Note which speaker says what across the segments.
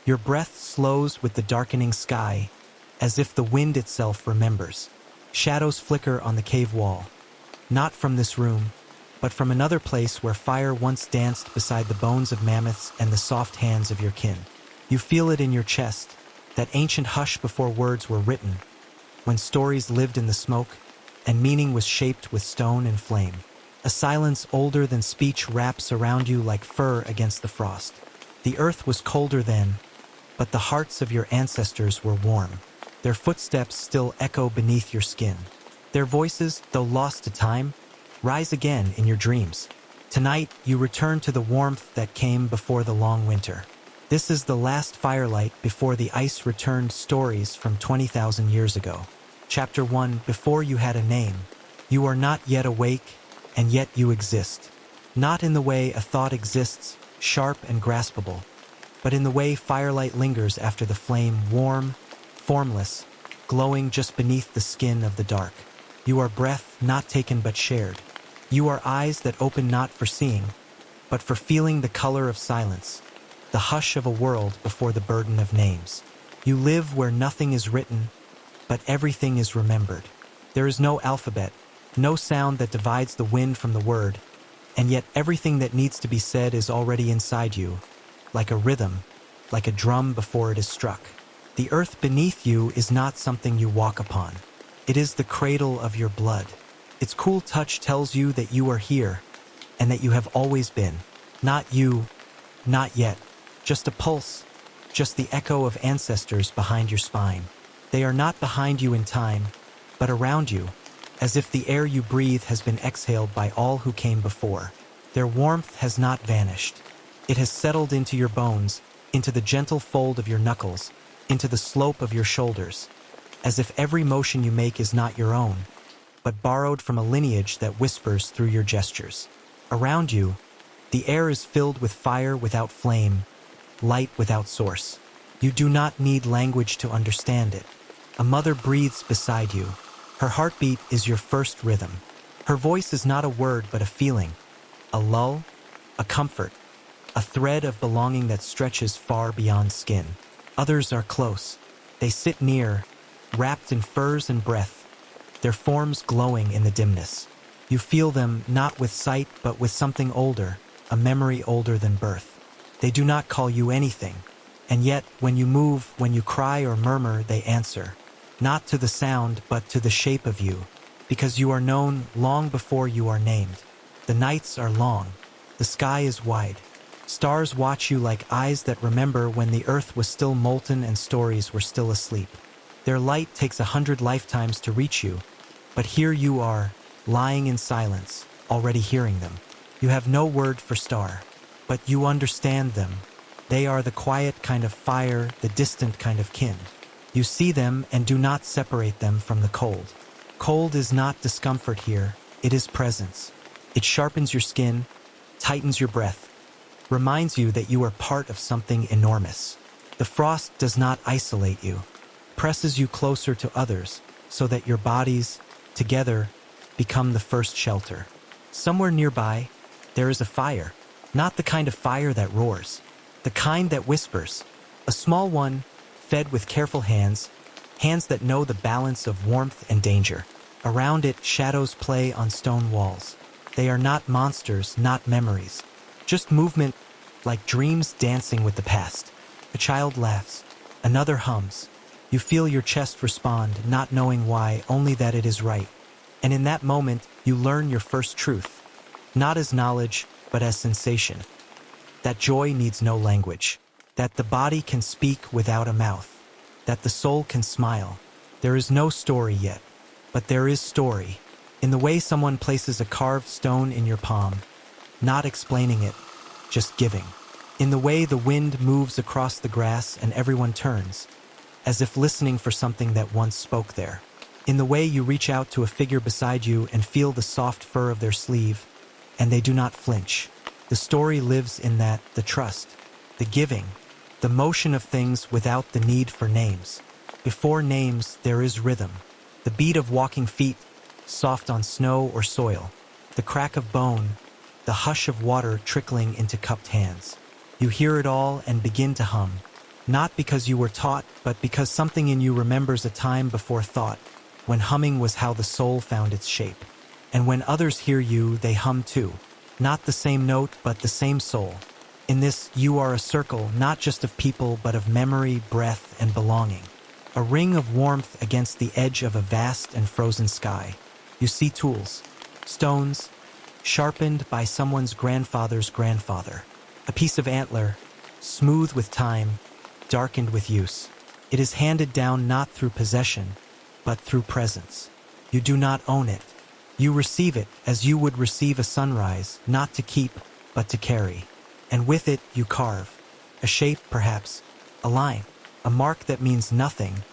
Speaker 1: Your breath slows with the darkening sky, as if the wind itself remembers. Shadows flicker on the cave wall, not from this room, but from another place where fire once danced beside the bones of mammoths and the soft hands of your kin. You feel it in your chest, that ancient hush before words were written, when stories lived in the smoke, and meaning was shaped with stone and flame. A silence older than speech wraps around you like fur against the frost. The earth was colder then, but the hearts of your ancestors were warm. Their footsteps still echo beneath your skin. Their voices, though lost to time, rise again in your dreams. Tonight, you return to the warmth that came before the long winter. This is the last firelight before the ice returned. Stories from 20,000 years ago. Chapter 1. Before you had a name. You are not yet awake, and yet you exist. Not in the way a thought exists, sharp and graspable, but in the way firelight lingers after the flame, warm, formless, glowing just beneath the skin of the dark. You are breath not taken but shared. You are eyes that open not for seeing, but for feeling the color of silence, the hush of a world before the burden of names. You live where nothing is written, but everything is remembered. There is no alphabet, no sound that divides the wind from the word, and yet everything that needs to be said is already inside you, like a rhythm, like a drum before it is struck. The earth beneath you is not something you walk upon. It is the cradle of your blood. Its cool touch tells you that you are here, and that you have always been. Not you, not yet, just a pulse, just the echo of ancestors behind your spine. They are not behind you in time, but around you, as if the air you breathe has been exhaled by all who came before. Their warmth has not vanished. It has settled into your bones, into the gentle fold of your knuckles, into the slope of your shoulders, as if every motion you make is not your own, but borrowed from a lineage that whispers through your gestures. Around you, the air is filled with fire without flame, light without source. You do not need language to understand it. A mother breathes beside you. Her heartbeat is your first rhythm. Her voice is not a word but a feeling, a lull, a comfort, a thread of belonging that stretches far beyond skin. Others are close. They sit near, wrapped in furs and breath, their forms glowing in the dimness. You feel them not with sight but with something older, a memory older than birth. They do not call you anything, and yet when you move, when you cry or murmur, they answer. Not to the sound, but to the shape of you, because you are known long before you are named. The nights are long. The sky is wide. Stars watch you like eyes that remember when the earth was still molten and stories were still asleep. Their light takes 100 lifetimes to reach you, but here you are, lying in silence, already hearing them. You have no word for star, but you understand them. They are the quiet kind of fire, the distant kind of kin. You see them and do not separate them from the cold. Cold is not discomfort here, it is presence. It sharpens your skin, tightens your breath, reminds you that you are part of something enormous. The frost does not isolate you, presses you closer to others so that your bodies, together, become the first shelter. Somewhere nearby, there is a fire, not the kind of fire that roars, the kind that whispers, a small one, fed with careful hands, hands that know the balance of warmth and danger. Around it, shadows play on stone walls. They are not monsters, not memories, just movement, like dreams dancing with the past. A child laughs, another hums. You feel your chest respond, not knowing why, only that it is right. And in that moment, you learn your first truth, not as knowledge, but as sensation. That joy needs no language. That the body can speak without a mouth, that the soul can smile. There is no story yet, but there is story, in the way someone places a carved stone in your palm, not explaining it, just giving. In the way the wind moves across the grass and everyone turns, as if listening for something that once spoke there. In the way you reach out to a figure beside you and feel the soft fur of their sleeve, and they do not flinch. The story lives in that, the trust, the giving, the motion of things without the need for names. Before names, there is rhythm. The beat of walking feet, soft on snow or soil. The crack of bone, the hush of water trickling into cupped hands. You hear it all and begin to hum. Not because you were taught, but because something in you remembers a time before thought, when humming was how the soul found its shape. And when others hear you, they hum too. Not the same note, but the same soul. In this, you are a circle, not just of people, but of memory, breath, and belonging. A ring of warmth against the edge of a vast and frozen sky. You see tools, stones, sharpened by someone's grandfather's grandfather. A piece of antler, smooth with time, darkened with use. It is handed down not through possession, but through presence. You do not own it. You receive it as you would receive a sunrise, not to keep, but to carry. And with it you carve. A shape, perhaps. A line. A mark that means nothing,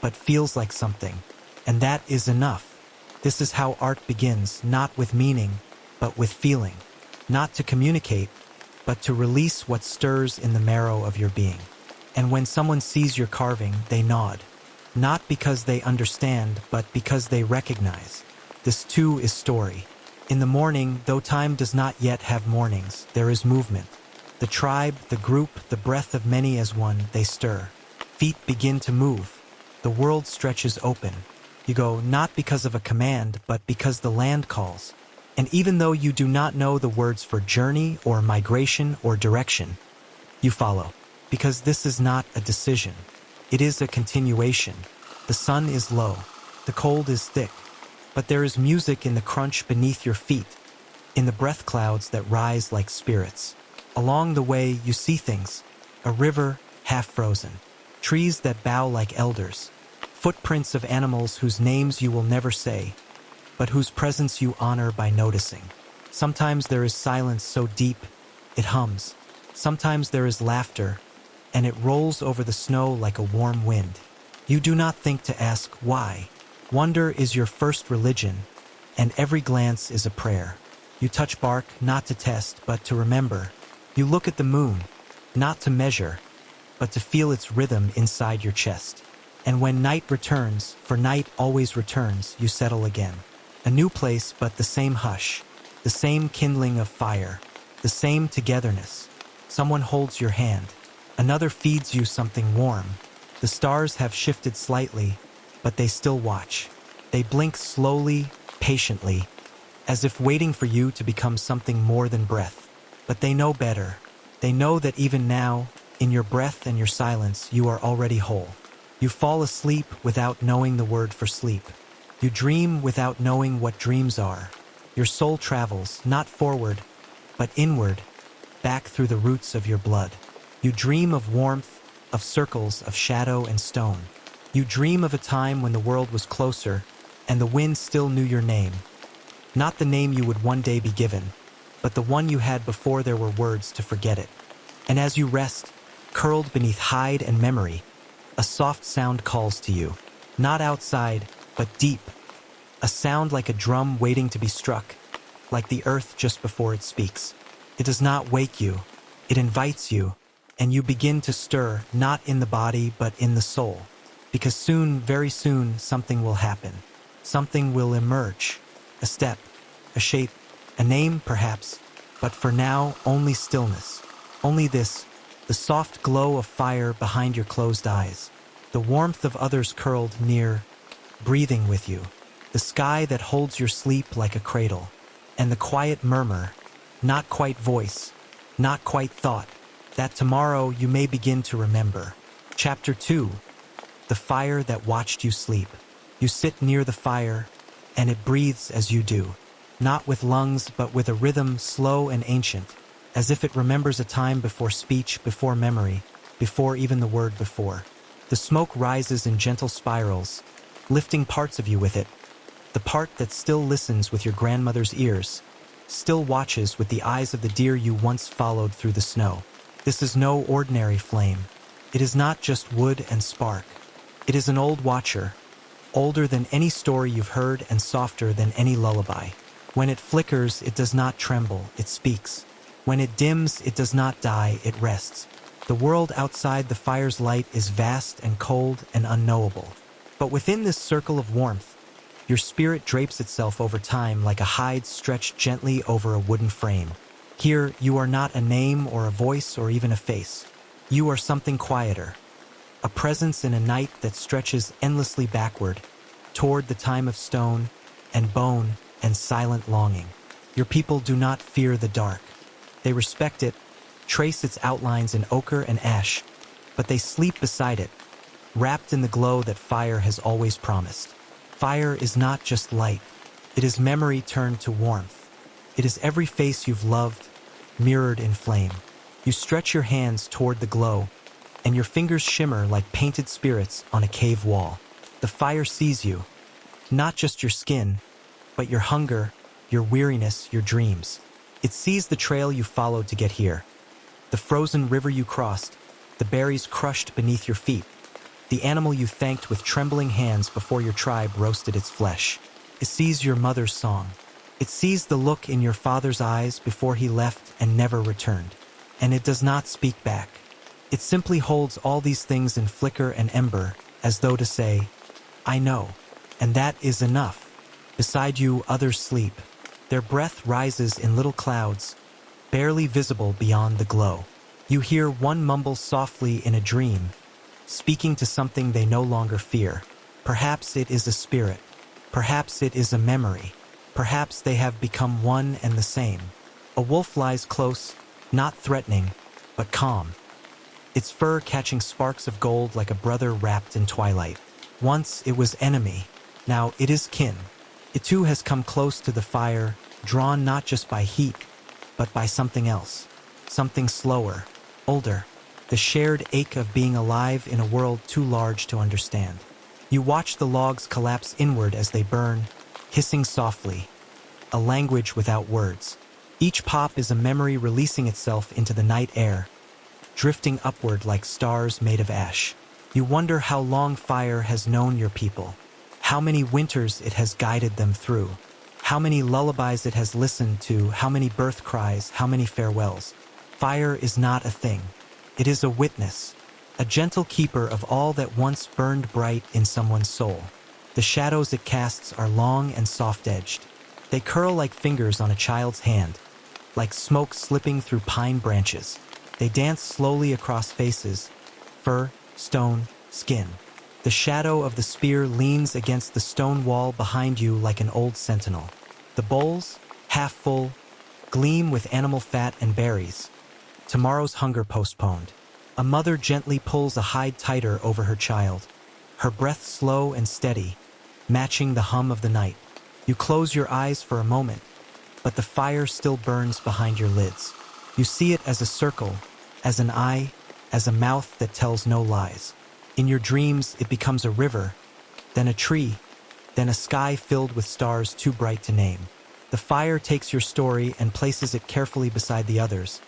Speaker 1: but feels like something. And that is enough. This is how art begins, not with meaning, but with feeling. Not to communicate, but to release what stirs in the marrow of your being. And when someone sees your carving, they nod. Not because they understand, but because they recognize. This too is story. In the morning, though time does not yet have mornings, there is movement. The tribe, the group, the breath of many as one, they stir. Feet begin to move. The world stretches open. You go not because of a command, but because the land calls. And even though you do not know the words for journey or migration or direction, you follow. Because this is not a decision. It is a continuation. The sun is low. The cold is thick. But there is music in the crunch beneath your feet, in the breath clouds that rise like spirits. Along the way, you see things. A river, half frozen. Trees that bow like elders. Footprints of animals whose names you will never say, but whose presence you honor by noticing. Sometimes there is silence so deep, it hums. Sometimes there is laughter, and it rolls over the snow like a warm wind. You do not think to ask why. Wonder is your first religion, and every glance is a prayer. You touch bark not to test, but to remember. You look at the moon, not to measure, but to feel its rhythm inside your chest. And when night returns, for night always returns, you settle again. A new place, but the same hush, the same kindling of fire, the same togetherness. Someone holds your hand. Another feeds you something warm. The stars have shifted slightly, but they still watch. They blink slowly, patiently, as if waiting for you to become something more than breath. But they know better. They know that even now, in your breath and your silence, you are already whole. You fall asleep without knowing the word for sleep. You dream without knowing what dreams are. Your soul travels, not forward, but inward, back through the roots of your blood. You dream of warmth, of circles, of shadow and stone. You dream of a time when the world was closer, and the wind still knew your name. Not the name you would one day be given, but the one you had before there were words to forget it. And as you rest, curled beneath hide and memory, a soft sound calls to you. Not outside, but deep. A sound like a drum waiting to be struck, like the earth just before it speaks. It does not wake you, it invites you, and you begin to stir, not in the body, but in the soul. Because soon, very soon, something will happen. Something will emerge. A step, a shape, a name, perhaps, but for now, only stillness. Only this, the soft glow of fire behind your closed eyes, the warmth of others curled near, breathing with you, the sky that holds your sleep like a cradle, and the quiet murmur, not quite voice, not quite thought, that tomorrow you may begin to remember. Chapter 2. The fire that watched you sleep. You sit near the fire, and it breathes as you do. Not with lungs, but with a rhythm slow and ancient, as if it remembers a time before speech, before memory, before even the word before. The smoke rises in gentle spirals, lifting parts of you with it. The part that still listens with your grandmother's ears, still watches with the eyes of the deer you once followed through the snow. This is no ordinary flame. It is not just wood and spark. It is an old watcher, older than any story you've heard and softer than any lullaby. When it flickers, it does not tremble, it speaks. When it dims, it does not die, it rests. The world outside the fire's light is vast and cold and unknowable. But within this circle of warmth, your spirit drapes itself over time like a hide stretched gently over a wooden frame. Here, you are not a name or a voice or even a face. You are something quieter, a presence in a night that stretches endlessly backward, toward the time of stone and bone and silent longing. Your people do not fear the dark. They respect it, trace its outlines in ochre and ash, but they sleep beside it, wrapped in the glow that fire has always promised. Fire is not just light. It is memory turned to warmth. It is every face you've loved, mirrored in flame. You stretch your hands toward the glow, and your fingers shimmer like painted spirits on a cave wall. The fire sees you, not just your skin, but your hunger, your weariness, your dreams. It sees the trail you followed to get here, the frozen river you crossed, the berries crushed beneath your feet, the animal you thanked with trembling hands before your tribe roasted its flesh. It sees your mother's song. It sees the look in your father's eyes before he left and never returned. And it does not speak back. It simply holds all these things in flicker and ember, as though to say, I know, and that is enough. Beside you, others sleep. Their breath rises in little clouds, barely visible beyond the glow. You hear one mumble softly in a dream, speaking to something they no longer fear. Perhaps it is a spirit. Perhaps it is a memory. Perhaps they have become one and the same. A wolf lies close, not threatening, but calm. Its fur catching sparks of gold like a brother wrapped in twilight. Once it was enemy, now it is kin. It too has come close to the fire, drawn not just by heat, but by something else. Something slower, older. The shared ache of being alive in a world too large to understand. You watch the logs collapse inward as they burn, hissing softly. A language without words. Each pop is a memory releasing itself into the night air, drifting upward like stars made of ash. You wonder how long fire has known your people. How many winters it has guided them through, how many lullabies it has listened to, how many birth cries, how many farewells. Fire is not a thing. It is a witness, a gentle keeper of all that once burned bright in someone's soul. The shadows it casts are long and soft-edged. They curl like fingers on a child's hand, like smoke slipping through pine branches. They dance slowly across faces, fur, stone, skin. The shadow of the spear leans against the stone wall behind you like an old sentinel. The bowls, half full, gleam with animal fat and berries. Tomorrow's hunger postponed. A mother gently pulls a hide tighter over her child, her breath slow and steady, matching the hum of the night. You close your eyes for a moment, but the fire still burns behind your lids. You see it as a circle, as an eye, as a mouth that tells no lies. In your dreams, it becomes a river, then a tree, then a sky filled with stars too bright to name. The fire takes your story and places it carefully beside the others,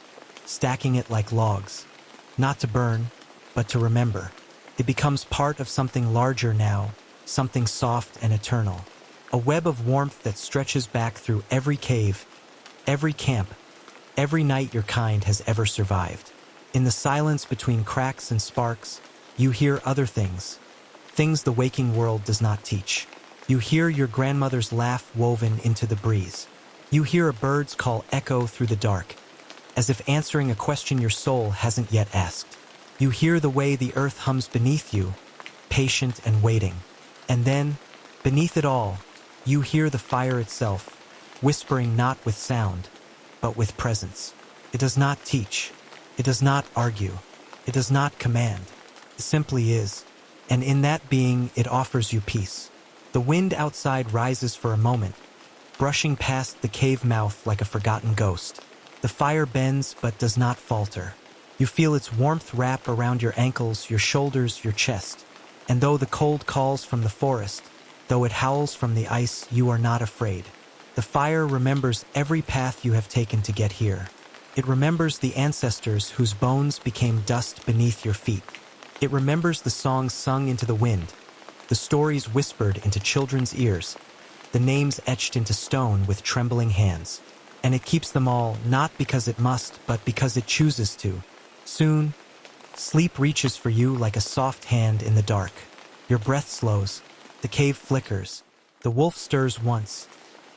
Speaker 1: stacking it like logs, not to burn, but to remember. It becomes part of something larger now, something soft and eternal. A web of warmth that stretches back through every cave, every camp, every night your kind has ever survived. In the silence between cracks and sparks, you hear other things, things the waking world does not teach. You hear your grandmother's laugh woven into the breeze. You hear a bird's call echo through the dark, as if answering a question your soul hasn't yet asked. You hear the way the earth hums beneath you, patient and waiting. And then, beneath it all, you hear the fire itself, whispering not with sound, but with presence. It does not teach. It does not argue. It does not command. It simply is. And in that being, it offers you peace. The wind outside rises for a moment, brushing past the cave mouth like a forgotten ghost. The fire bends but does not falter. You feel its warmth wrap around your ankles, your shoulders, your chest. And though the cold calls from the forest, though it howls from the ice, you are not afraid. The fire remembers every path you have taken to get here. It remembers the ancestors whose bones became dust beneath your feet. It remembers the songs sung into the wind, the stories whispered into children's ears, the names etched into stone with trembling hands. And it keeps them all, not because it must, but because it chooses to. Soon, sleep reaches for you like a soft hand in the dark. Your breath slows, the cave flickers, the wolf stirs once,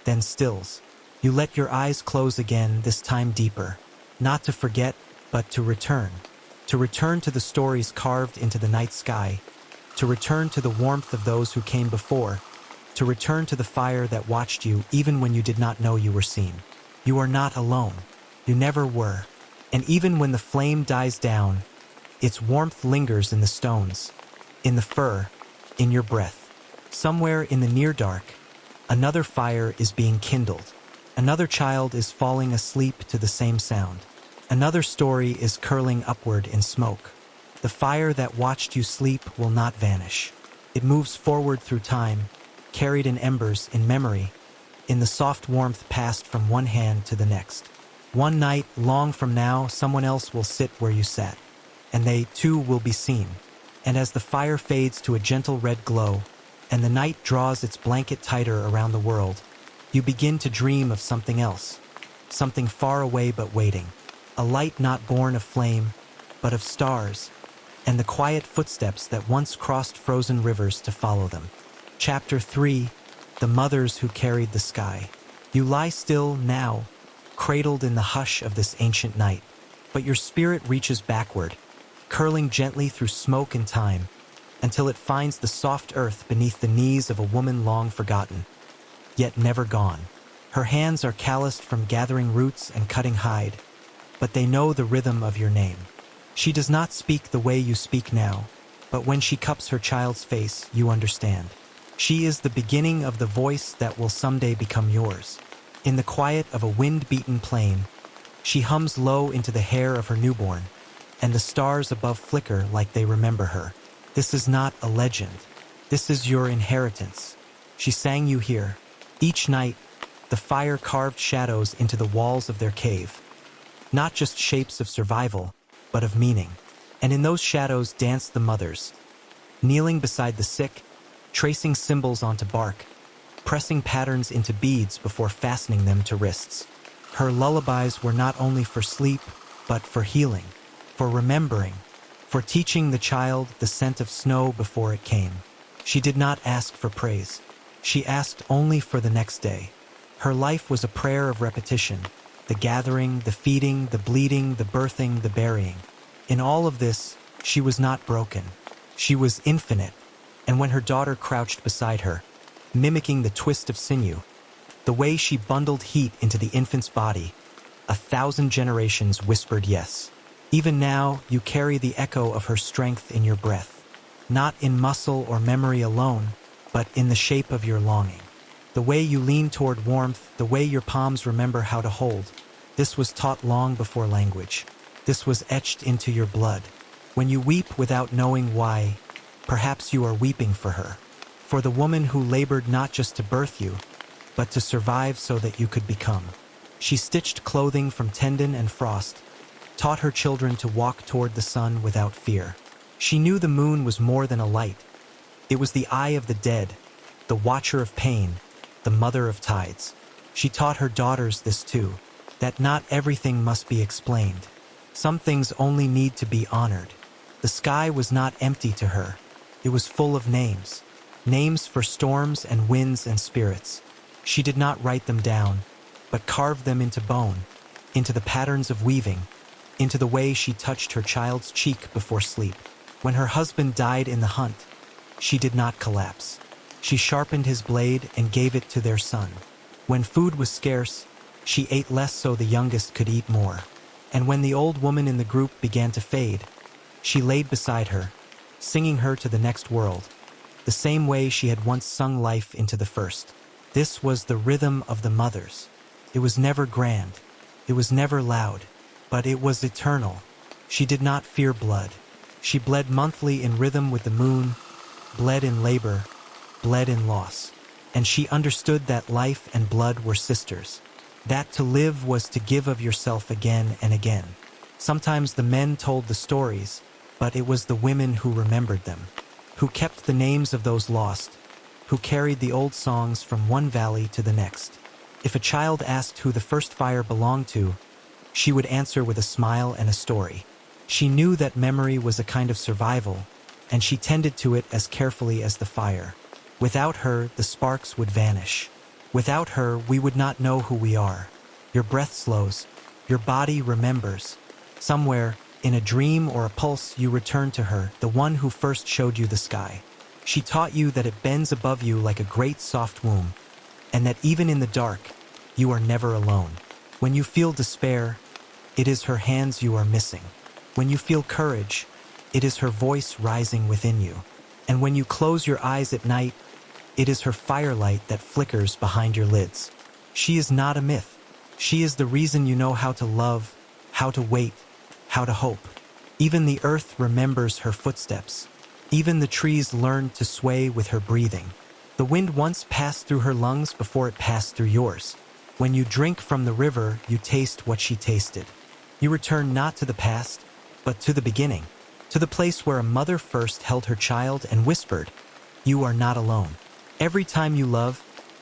Speaker 1: then stills. You let your eyes close again, this time deeper, not to forget, but to return. to return to the stories carved into the night sky, to return to the warmth of those who came before, to return to the fire that watched you even when you did not know you were seen. You are not alone. You never were. And even when the flame dies down, its warmth lingers in the stones, in the fur, in your breath. Somewhere in the near dark, another fire is being kindled. Another child is falling asleep to the same sound. Another story is curling upward in smoke. The fire that watched you sleep will not vanish. It moves forward through time, carried in embers, in memory, in the soft warmth passed from one hand to the next. One night, long from now, someone else will sit where you sat, and they, too, will be seen. And as the fire fades to a gentle red glow, and the night draws its blanket tighter around the world, you begin to dream of something else, something far away but waiting, a light not born of flame, but of stars, and the quiet footsteps that once crossed frozen rivers to follow them. Chapter 3: The Mothers Who Carried the Sky. You lie still now, cradled in the hush of this ancient night, but your spirit reaches backward, curling gently through smoke and time, until it finds the soft earth beneath the knees of a woman long forgotten, yet never gone. Her hands are calloused from gathering roots and cutting hide, but they know the rhythm of your name. She does not speak the way you speak now, but when she cups her child's face, you understand. She is the beginning of the voice that will someday become yours. In the quiet of a wind-beaten plain, she hums low into the hair of her newborn, and the stars above flicker like they remember her. This is not a legend. This is your inheritance. She sang you here. Each night, the fire carved shadows into the walls of their cave. Not just shapes of survival, but of meaning. And in those shadows danced the mothers, kneeling beside the sick, tracing symbols onto bark, pressing patterns into beads before fastening them to wrists. Her lullabies were not only for sleep, but for healing, for remembering, for teaching the child the scent of snow before it came. She did not ask for praise. She asked only for the next day. Her life was a prayer of repetition, the gathering, the feeding, the bleeding, the birthing, the burying. In all of this, she was not broken. She was infinite, and when her daughter crouched beside her, mimicking the twist of sinew, the way she bundled heat into the infant's body, 1,000 generations whispered yes. Even now, you carry the echo of her strength in your breath, not in muscle or memory alone, but in the shape of your longing. The way you lean toward warmth, the way your palms remember how to hold. This was taught long before language. This was etched into your blood. When you weep without knowing why, perhaps you are weeping for her. For the woman who labored not just to birth you, but to survive so that you could become. She stitched clothing from tendon and frost, taught her children to walk toward the sun without fear. She knew the moon was more than a light. It was the eye of the dead, the watcher of pain, the mother of tides. She taught her daughters this too, that not everything must be explained. Some things only need to be honored. The sky was not empty to her. It was full of names. Names for storms and winds and spirits. She did not write them down, but carved them into bone, into the patterns of weaving, into the way she touched her child's cheek before sleep. When her husband died in the hunt, she did not collapse. She sharpened his blade and gave it to their son. When food was scarce, she ate less so the youngest could eat more. And when the old woman in the group began to fade, she laid beside her, singing her to the next world, the same way she had once sung life into the first. This was the rhythm of the mothers. It was never grand. It was never loud. But it was eternal. She did not fear blood. She bled monthly in rhythm with the moon, bled in labor, bled in loss. And she understood that life and blood were sisters. That to live was to give of yourself again and again. Sometimes the men told the stories, but it was the women who remembered them, who kept the names of those lost, who carried the old songs from one valley to the next. If a child asked who the first fire belonged to, she would answer with a smile and a story. She knew that memory was a kind of survival, and she tended to it as carefully as the fire. Without her, the sparks would vanish. Without her, we would not know who we are. Your breath slows. Your body remembers. Somewhere, In a dream or a pulse, you return to her, the one who first showed you the sky. She taught you that it bends above you like a great soft womb, and that even in the dark, you are never alone. When you feel despair, it is her hands you are missing. When you feel courage, it is her voice rising within you. And when you close your eyes at night, it is her firelight that flickers behind your lids. She is not a myth. She is the reason you know how to love, how to wait, how to hope. Even the earth remembers her footsteps. Even the trees learn to sway with her breathing. The wind once passed through her lungs before it passed through yours. When you drink from the river, you taste what she tasted. You return not to the past, but to the beginning, to the place where a mother first held her child and whispered, "You are not alone." Every time you love,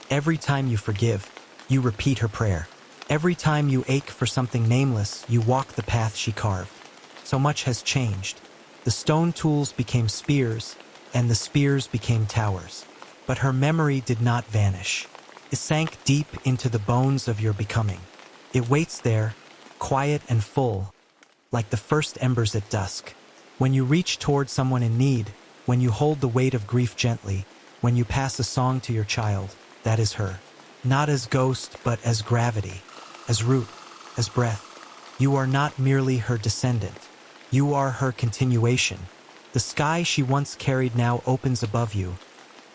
Speaker 1: every time you forgive, you repeat her prayer. Every time you ache for something nameless, you walk the path she carved. So much has changed. The stone tools became spears, and the spears became towers. But her memory did not vanish. It sank deep into the bones of your becoming. It waits there, quiet and full, like the first embers at dusk. When you reach toward someone in need, when you hold the weight of grief gently, when you pass a song to your child, that is her. Not as ghost, but as gravity, as root, as breath. You are not merely her descendant. You are her continuation. The sky she once carried now opens above you,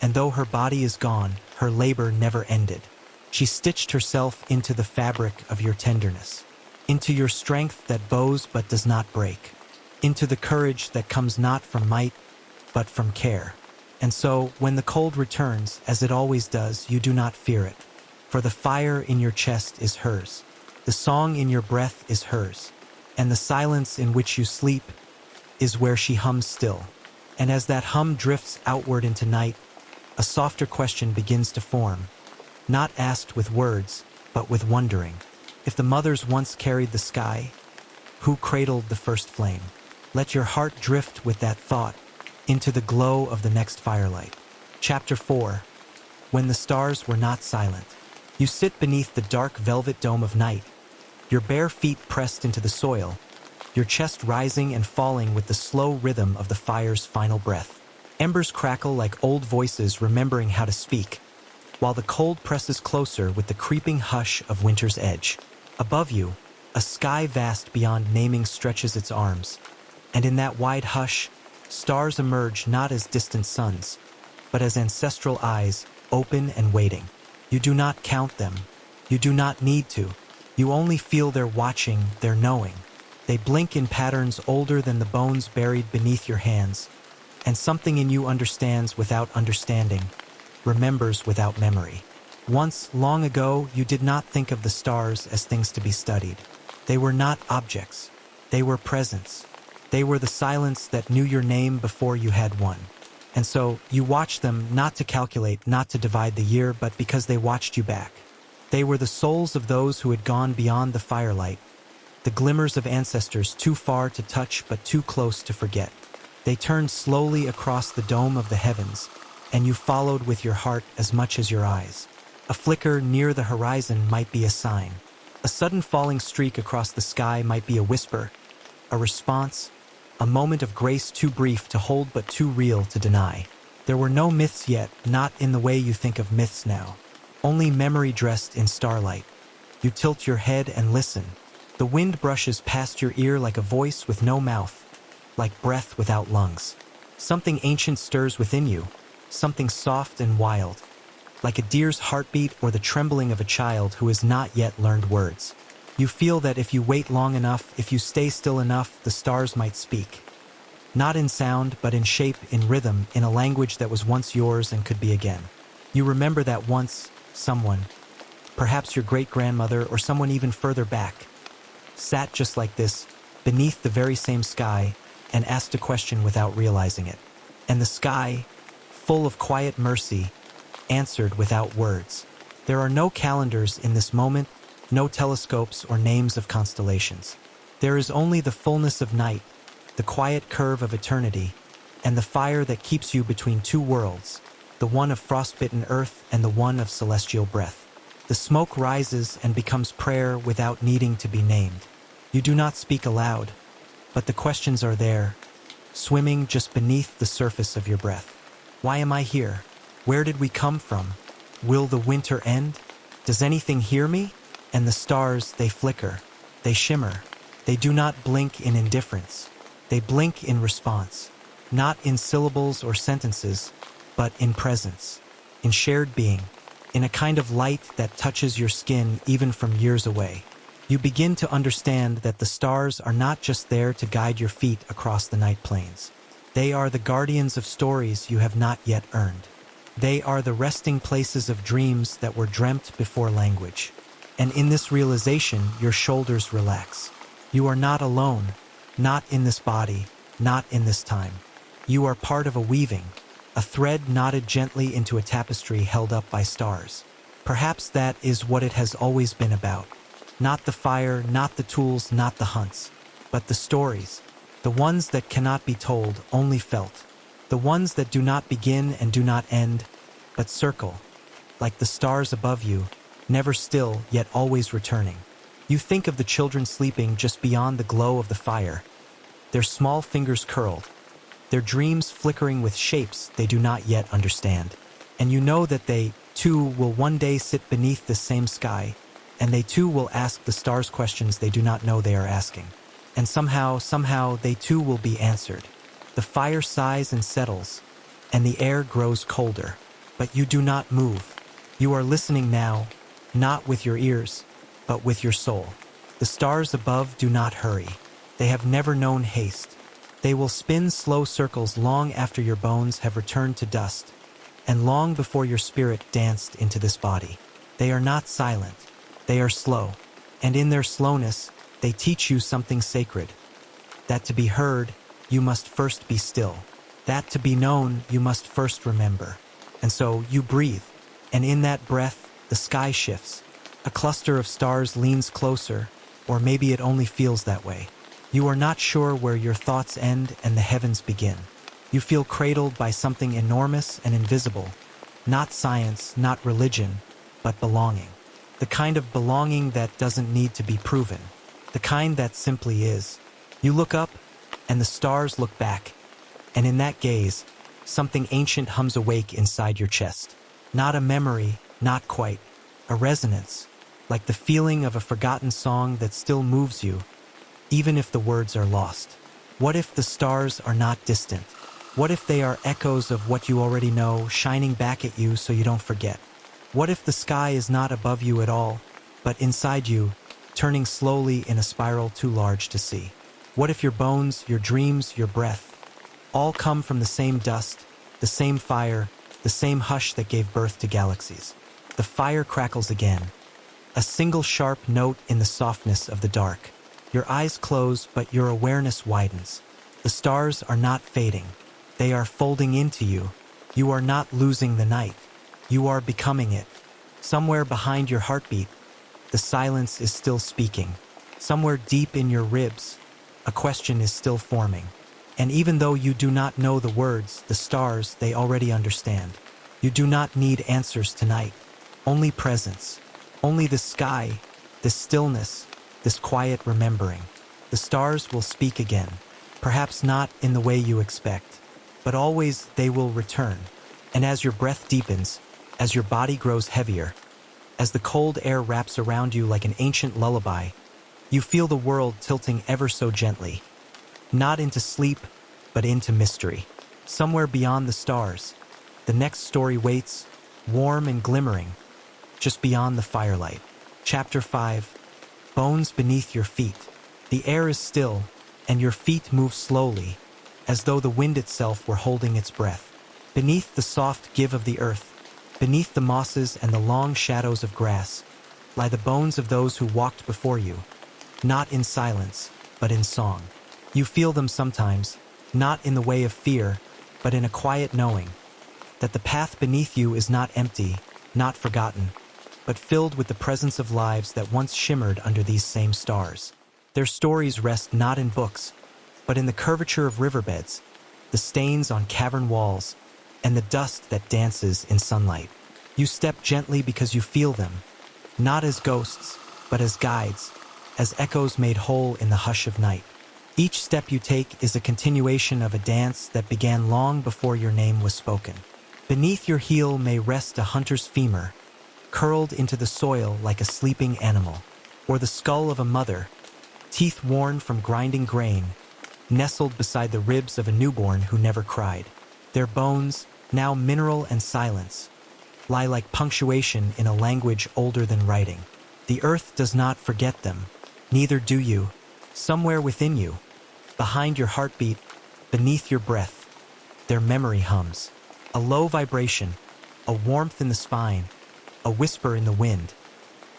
Speaker 1: and though her body is gone, her labor never ended. She stitched herself into the fabric of your tenderness, into your strength that bows but does not break, into the courage that comes not from might, but from care. And so, when the cold returns, as it always does, you do not fear it. For the fire in your chest is hers, the song in your breath is hers, and the silence in which you sleep is where she hums still. And as that hum drifts outward into night, a softer question begins to form, not asked with words, but with wondering. If the mothers once carried the sky, who cradled the first flame? Let your heart drift with that thought into the glow of the next firelight. Chapter 4. When the stars were not silent. You sit beneath the dark velvet dome of night, your bare feet pressed into the soil, your chest rising and falling with the slow rhythm of the fire's final breath. Embers crackle like old voices remembering how to speak, while the cold presses closer with the creeping hush of winter's edge. Above you, a sky vast beyond naming stretches its arms, and in that wide hush, stars emerge not as distant suns, but as ancestral eyes, open and waiting. You do not count them. You do not need to. You only feel their watching, their knowing. They blink in patterns older than the bones buried beneath your hands, and something in you understands without understanding, remembers without memory. Once, long ago, you did not think of the stars as things to be studied. They were not objects. They were presence. They were the silence that knew your name before you had one. And so, you watched them not to calculate, not to divide the year, but because they watched you back. They were the souls of those who had gone beyond the firelight, the glimmers of ancestors too far to touch but too close to forget. They turned slowly across the dome of the heavens, and you followed with your heart as much as your eyes. A flicker near the horizon might be a sign. A sudden falling streak across the sky might be a whisper, a response, a moment of grace too brief to hold but too real to deny. There were no myths yet, not in the way you think of myths now. Only memory dressed in starlight. You tilt your head and listen. The wind brushes past your ear like a voice with no mouth, like breath without lungs. Something ancient stirs within you, something soft and wild, like a deer's heartbeat or the trembling of a child who has not yet learned words. You feel that if you wait long enough, if you stay still enough, the stars might speak. Not in sound, but in shape, in rhythm, in a language that was once yours and could be again. You remember that once, someone, perhaps your great-grandmother or someone even further back, sat just like this, beneath the very same sky, and asked a question without realizing it. And the sky, full of quiet mercy, answered without words. There are no calendars in this moment, no telescopes or names of constellations. There is only the fullness of night, the quiet curve of eternity, and the fire that keeps you between two worlds, the one of frostbitten earth and the one of celestial breath. The smoke rises and becomes prayer without needing to be named. You do not speak aloud. But the questions are there, swimming just beneath the surface of your breath. Why am I here? Where did we come from? Will the winter end? Does anything hear me? And the stars, they flicker, they shimmer. They do not blink in indifference. They blink in response, not in syllables or sentences, but in presence, in shared being, in a kind of light that touches your skin even from years away. You begin to understand that the stars are not just there to guide your feet across the night plains. They are the guardians of stories you have not yet earned. They are the resting places of dreams that were dreamt before language. And in this realization, your shoulders relax. You are not alone, not in this body, not in this time. You are part of a weaving, a thread knotted gently into a tapestry held up by stars. Perhaps that is what it has always been about. Not the fire, not the tools, not the hunts, but the stories. The ones that cannot be told, only felt. The ones that do not begin and do not end, but circle, like the stars above you, never still, yet always returning. You think of the children sleeping just beyond the glow of the fire, their small fingers curled, their dreams flickering with shapes they do not yet understand. And you know that they, too, will one day sit beneath this same sky, and they too will ask the stars questions they do not know they are asking. And somehow, they too will be answered. The fire sighs and settles, and the air grows colder. But you do not move. You are listening now, not with your ears, but with your soul. The stars above do not hurry. They have never known haste. They will spin slow circles long after your bones have returned to dust, and long before your spirit danced into this body. They are not silent. They are slow, and in their slowness, they teach you something sacred. That to be heard, you must first be still. That to be known, you must first remember. And so you breathe, and in that breath, the sky shifts. A cluster of stars leans closer, or maybe it only feels that way. You are not sure where your thoughts end and the heavens begin. You feel cradled by something enormous and invisible. Not science, not religion, but belonging. The kind of belonging that doesn't need to be proven. The kind that simply is. You look up, and the stars look back. And in that gaze, something ancient hums awake inside your chest. Not a memory, not quite. A resonance, like the feeling of a forgotten song that still moves you, even if the words are lost. What if the stars are not distant? What if they are echoes of what you already know, shining back at you so you don't forget? What if the sky is not above you at all, but inside you, turning slowly in a spiral too large to see? What if your bones, your dreams, your breath, all come from the same dust, the same fire, the same hush that gave birth to galaxies? The fire crackles again, a single sharp note in the softness of the dark. Your eyes close, but your awareness widens. The stars are not fading. They are folding into you. You are not losing the night. You are becoming it. Somewhere behind your heartbeat, the silence is still speaking. Somewhere deep in your ribs, a question is still forming. And even though you do not know the words, the stars, they already understand. You do not need answers tonight. Only presence. Only the sky, this stillness, this quiet remembering. The stars will speak again. Perhaps not in the way you expect, but always they will return. And as your breath deepens, as your body grows heavier, as the cold air wraps around you like an ancient lullaby, you feel the world tilting ever so gently. Not into sleep, but into mystery. Somewhere beyond the stars, the next story waits, warm and glimmering, just beyond the firelight. Chapter 5. Bones beneath your feet. The air is still, and your feet move slowly, as though the wind itself were holding its breath. Beneath the soft give of the earth, beneath the mosses and the long shadows of grass, lie the bones of those who walked before you, not in silence, but in song. You feel them sometimes, not in the way of fear, but in a quiet knowing, that the path beneath you is not empty, not forgotten, but filled with the presence of lives that once shimmered under these same stars. Their stories rest not in books, but in the curvature of riverbeds, the stains on cavern walls, and the dust that dances in sunlight. You step gently because you feel them, not as ghosts, but as guides, as echoes made whole in the hush of night. Each step you take is a continuation of a dance that began long before your name was spoken. Beneath your heel may rest a hunter's femur, curled into the soil like a sleeping animal, or the skull of a mother, teeth worn from grinding grain, nestled beside the ribs of a newborn who never cried. Their bones, now mineral and silence, lie like punctuation in a language older than writing. The earth does not forget them, neither do you. Somewhere within you, behind your heartbeat, beneath your breath, their memory hums. A low vibration, a warmth in the spine, a whisper in the wind.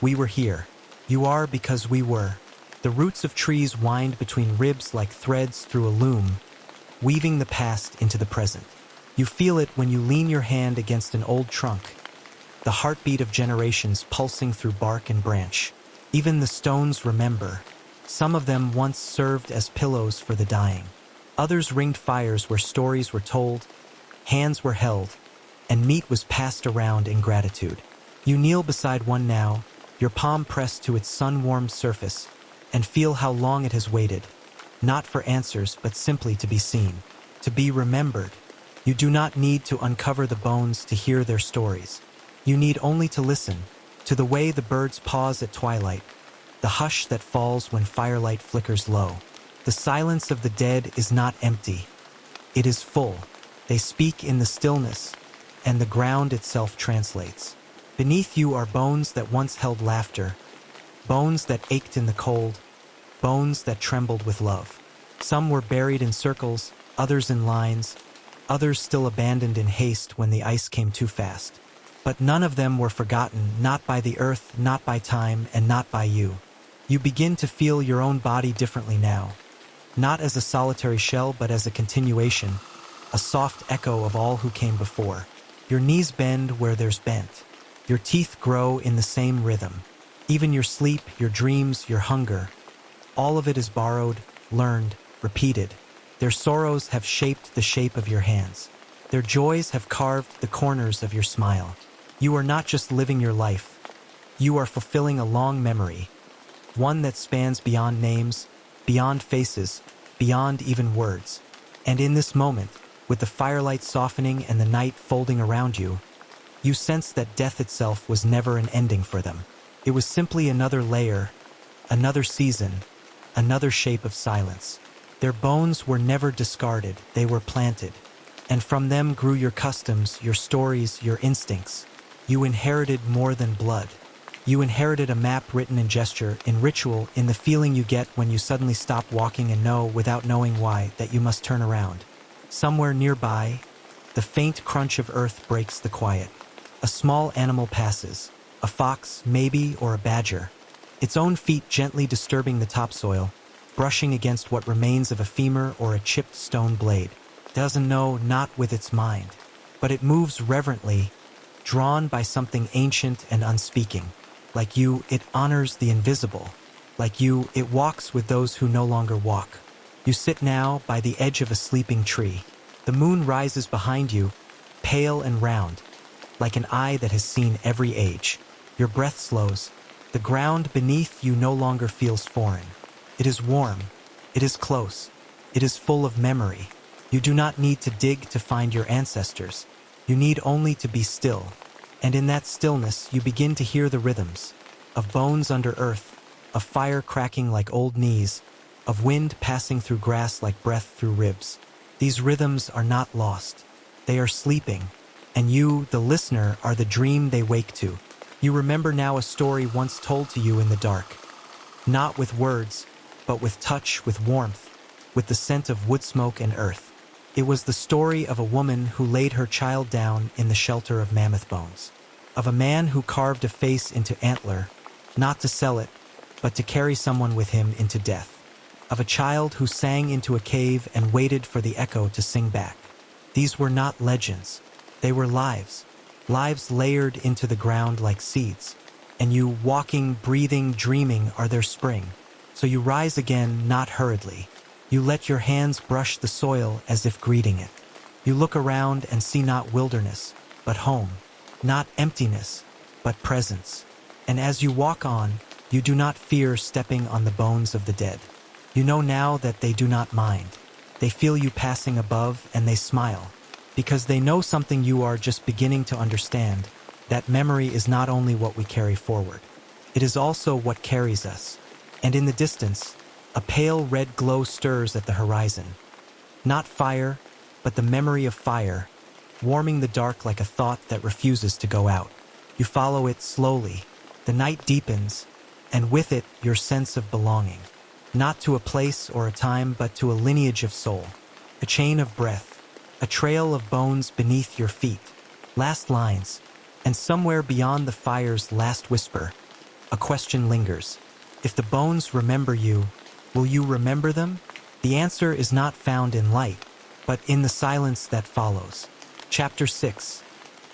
Speaker 1: We were here. You are because we were. The roots of trees wind between ribs like threads through a loom, weaving the past into the present. You feel it when you lean your hand against an old trunk, the heartbeat of generations pulsing through bark and branch. Even the stones remember. Some of them once served as pillows for the dying. Others ringed fires where stories were told, hands were held, and meat was passed around in gratitude. You kneel beside one now, your palm pressed to its sun-warmed surface, and feel how long it has waited, not for answers but simply to be seen, to be remembered. You do not need to uncover the bones to hear their stories. You need only to listen, to the way the birds pause at twilight, the hush that falls when firelight flickers low. The silence of the dead is not empty. It is full. They speak in the stillness, and the ground itself translates. Beneath you are bones that once held laughter, bones that ached in the cold, bones that trembled with love. Some were buried in circles, others in lines, others still abandoned in haste when the ice came too fast. But none of them were forgotten, not by the earth, not by time, and not by you. You begin to feel your own body differently now, not as a solitary shell but as a continuation, a soft echo of all who came before. Your knees bend where there's bent. Your teeth grow in the same rhythm. Even your sleep, your dreams, your hunger, all of it is borrowed, learned, repeated. Their sorrows have shaped the shape of your hands. Their joys have carved the corners of your smile. You are not just living your life. You are fulfilling a long memory, one that spans beyond names, beyond faces, beyond even words. And in this moment, with the firelight softening and the night folding around you, you sense that death itself was never an ending for them. It was simply another layer, another season, another shape of silence. Their bones were never discarded, they were planted. And from them grew your customs, your stories, your instincts. You inherited more than blood. You inherited a map written in gesture, in ritual, in the feeling you get when you suddenly stop walking and know, without knowing why, that you must turn around. Somewhere nearby, the faint crunch of earth breaks the quiet. A small animal passes, a fox, maybe, or a badger, its own feet gently disturbing the topsoil, brushing against what remains of a femur or a chipped stone blade. Doesn't know, not with its mind, but it moves reverently, drawn by something ancient and unspeaking. Like you, it honors the invisible. Like you, it walks with those who no longer walk. You sit now by the edge of a sleeping tree. The moon rises behind you, pale and round, like an eye that has seen every age. Your breath slows. The ground beneath you no longer feels foreign. It is warm. It is close. It is full of memory. You do not need to dig to find your ancestors. You need only to be still. And in that stillness, you begin to hear the rhythms of bones under earth, of fire cracking like old knees, of wind passing through grass like breath through ribs. These rhythms are not lost. They are sleeping. And you, the listener, are the dream they wake to. You remember now a story once told to you in the dark. Not with words, but with touch, with warmth, with the scent of wood smoke and earth. It was the story of a woman who laid her child down in the shelter of mammoth bones. Of a man who carved a face into antler, not to sell it, but to carry someone with him into death. Of a child who sang into a cave and waited for the echo to sing back. These were not legends. They were lives. Lives layered into the ground like seeds. And you, walking, breathing, dreaming, are their spring. So you rise again, not hurriedly. You let your hands brush the soil as if greeting it. You look around and see not wilderness, but home. Not emptiness, but presence. And as you walk on, you do not fear stepping on the bones of the dead. You know now that they do not mind. They feel you passing above and they smile, because they know something you are just beginning to understand, that memory is not only what we carry forward. It is also what carries us. And in the distance, a pale red glow stirs at the horizon. Not fire, but the memory of fire, warming the dark like a thought that refuses to go out. You follow it slowly. The night deepens, and with it your sense of belonging. Not to a place or a time, but to a lineage of soul. A chain of breath, a trail of bones beneath your feet. Last lines, and somewhere beyond the fire's last whisper, a question lingers. If the bones remember you, will you remember them? The answer is not found in light, but in the silence that follows. Chapter 6.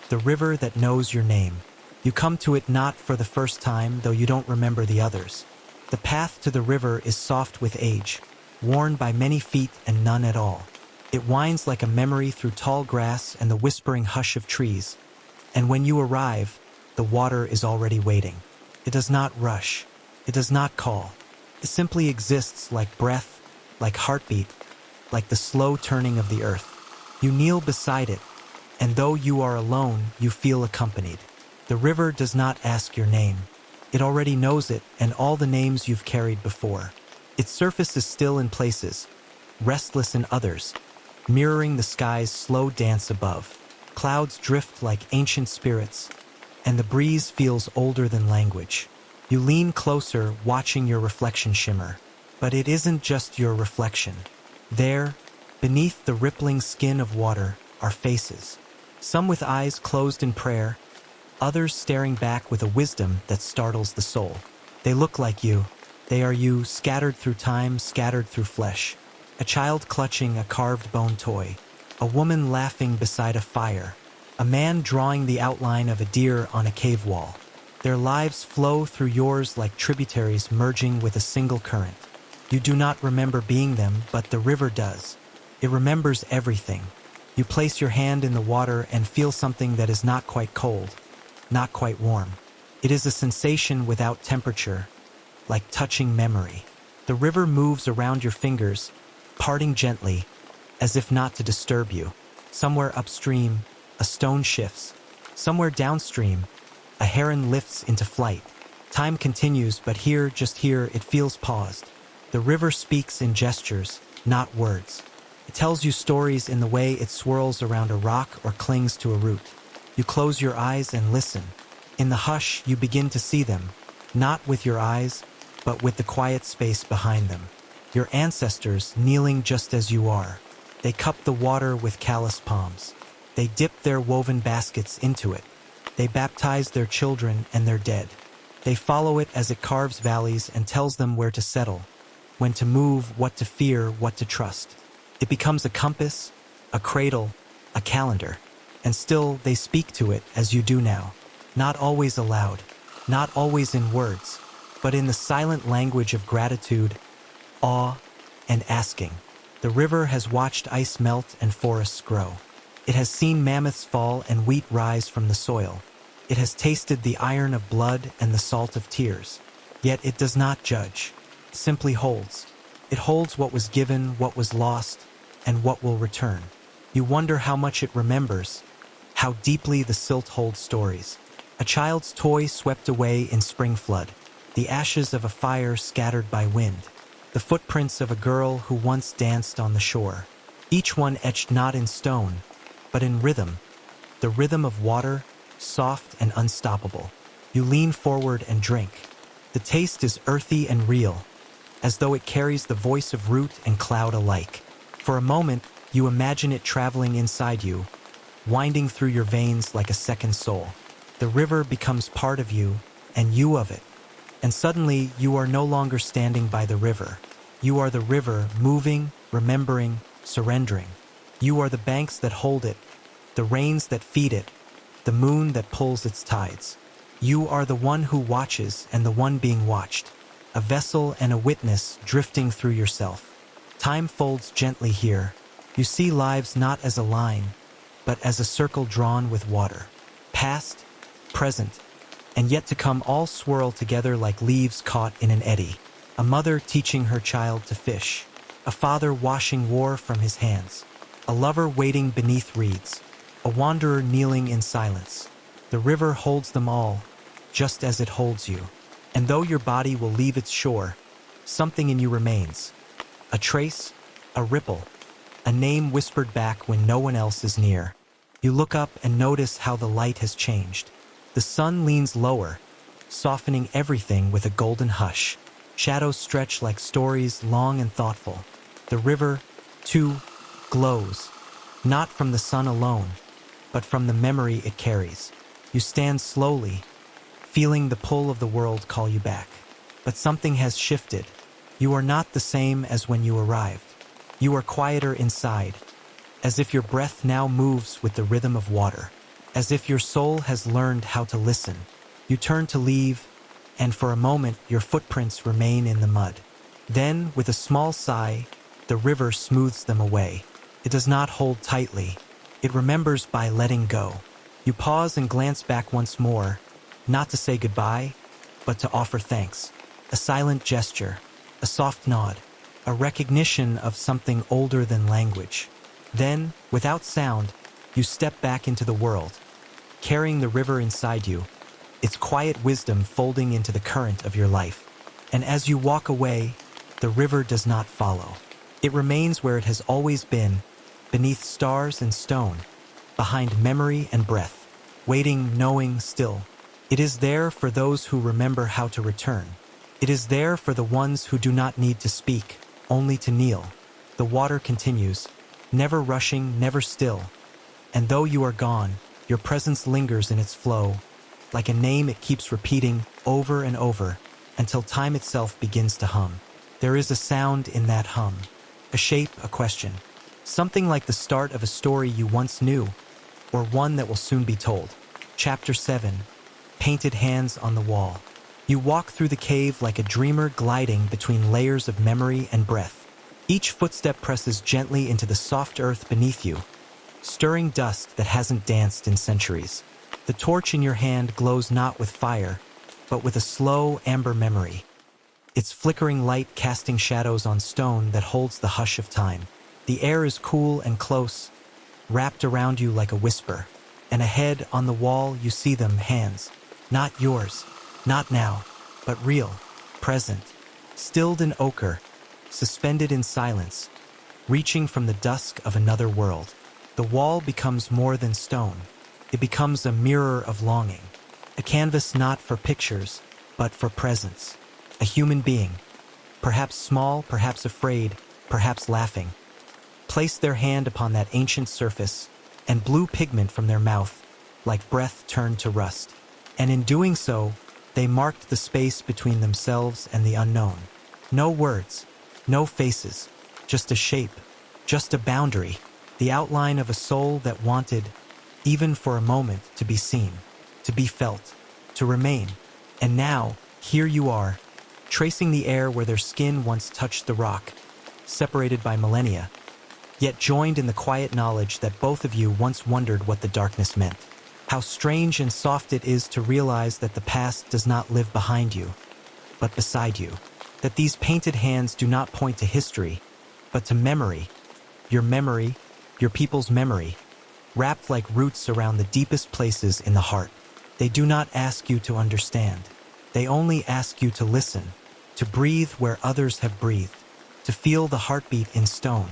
Speaker 1: The River That Knows Your Name. You come to it not for the first time, though you don't remember the others. The path to the river is soft with age, worn by many feet and none at all. It winds like a memory through tall grass and the whispering hush of trees. And when you arrive, the water is already waiting. It does not rush. It does not call. It simply exists like breath, like heartbeat, like the slow turning of the earth. You kneel beside it, and though you are alone, you feel accompanied. The river does not ask your name. It already knows it and all the names you've carried before. Its surface is still in places, restless in others, mirroring the sky's slow dance above. Clouds drift like ancient spirits, and the breeze feels older than language. You lean closer, watching your reflection shimmer. But it isn't just your reflection. There, beneath the rippling skin of water, are faces. Some with eyes closed in prayer, others staring back with a wisdom that startles the soul. They look like you. They are you, scattered through time, scattered through flesh. A child clutching a carved bone toy. A woman laughing beside a fire. A man drawing the outline of a deer on a cave wall. Their lives flow through yours like tributaries merging with a single current. You do not remember being them, but the river does. It remembers everything. You place your hand in the water and feel something that is not quite cold, not quite warm. It is a sensation without temperature, like touching memory. The river moves around your fingers, parting gently, as if not to disturb you. Somewhere upstream, a stone shifts. Somewhere downstream, a heron lifts into flight. Time continues, but here, just here, it feels paused. The river speaks in gestures, not words. It tells you stories in the way it swirls around a rock or clings to a root. You close your eyes and listen. In the hush, you begin to see them, not with your eyes, but with the quiet space behind them. Your ancestors kneeling just as you are. They cup the water with callous palms. They dip their woven baskets into it. They baptize their children and their dead. They follow it as it carves valleys and tells them where to settle, when to move, what to fear, what to trust. It becomes a compass, a cradle, a calendar. And still they speak to it as you do now. Not always aloud, not always in words, but in the silent language of gratitude, awe, and asking. The river has watched ice melt and forests grow. It has seen mammoths fall and wheat rise from the soil. It has tasted the iron of blood and the salt of tears. Yet it does not judge, simply holds. It holds what was given, what was lost, and what will return. You wonder how much it remembers, how deeply the silt holds stories. A child's toy swept away in spring flood, the ashes of a fire scattered by wind, the footprints of a girl who once danced on the shore. Each one etched not in stone, but in rhythm, the rhythm of water, soft and unstoppable. You lean forward and drink. The taste is earthy and real, as though it carries the voice of root and cloud alike. For a moment, you imagine it traveling inside you, winding through your veins like a second soul. The river becomes part of you, and you of it. And suddenly, you are no longer standing by the river. You are the river, moving, remembering, surrendering. You are the banks that hold it, the rains that feed it, the moon that pulls its tides. You are the one who watches and the one being watched, a vessel and a witness drifting through yourself. Time folds gently here. You see lives not as a line, but as a circle drawn with water. Past, present, and yet to come all swirl together like leaves caught in an eddy. A mother teaching her child to fish. A father washing war from his hands. A lover waiting beneath reeds. A wanderer kneeling in silence. The river holds them all, just as it holds you. And though your body will leave its shore, something in you remains. A trace, a ripple, a name whispered back when no one else is near. You look up and notice how the light has changed. The sun leans lower, softening everything with a golden hush. Shadows stretch like stories long and thoughtful. The river, too, glows, not from the sun alone, but from the memory it carries. You stand slowly, feeling the pull of the world call you back. But something has shifted. You are not the same as when you arrived. You are quieter inside, as if your breath now moves with the rhythm of water, as if your soul has learned how to listen. You turn to leave, and for a moment your footprints remain in the mud. Then, with a small sigh, the river smooths them away. It does not hold tightly. It remembers by letting go. You pause and glance back once more, not to say goodbye, but to offer thanks. A silent gesture, a soft nod, a recognition of something older than language. Then, without sound, you step back into the world, carrying the river inside you, its quiet wisdom folding into the current of your life. And as you walk away, the river does not follow. It remains where it has always been, beneath stars and stone, behind memory and breath, waiting, knowing still. It is there for those who remember how to return. It is there for the ones who do not need to speak, only to kneel. The water continues, never rushing, never still. And though you are gone, your presence lingers in its flow, like a name it keeps repeating over and over, until time itself begins to hum. There is a sound in that hum, a shape, a question. Something like the start of a story you once knew, or one that will soon be told. Chapter 7. Painted hands on the wall. You walk through the cave like a dreamer gliding between layers of memory and breath. Each footstep presses gently into the soft earth beneath you, stirring dust that hasn't danced in centuries. The torch in your hand glows not with fire, but with a slow, amber memory, its flickering light casting shadows on stone that holds the hush of time. The air is cool and close, wrapped around you like a whisper, and ahead on the wall you see them, hands. Not yours, not now, but real, present, stilled in ochre, suspended in silence, reaching from the dusk of another world. The wall becomes more than stone. It becomes a mirror of longing, a canvas not for pictures, but for presence. A human being, perhaps small, perhaps afraid, perhaps laughing, place their hand upon that ancient surface, and blue pigment from their mouth, like breath, turned to rust. And in doing so, they marked the space between themselves and the unknown. No words, no faces, just a shape, just a boundary, the outline of a soul that wanted, even for a moment, to be seen, to be felt, to remain. And now, here you are, tracing the air where their skin once touched the rock, separated by millennia, yet joined in the quiet knowledge that both of you once wondered what the darkness meant. How strange and soft it is to realize that the past does not live behind you, but beside you. That these painted hands do not point to history, but to memory, your people's memory, wrapped like roots around the deepest places in the heart. They do not ask you to understand. They only ask you to listen, to breathe where others have breathed, to feel the heartbeat in stone,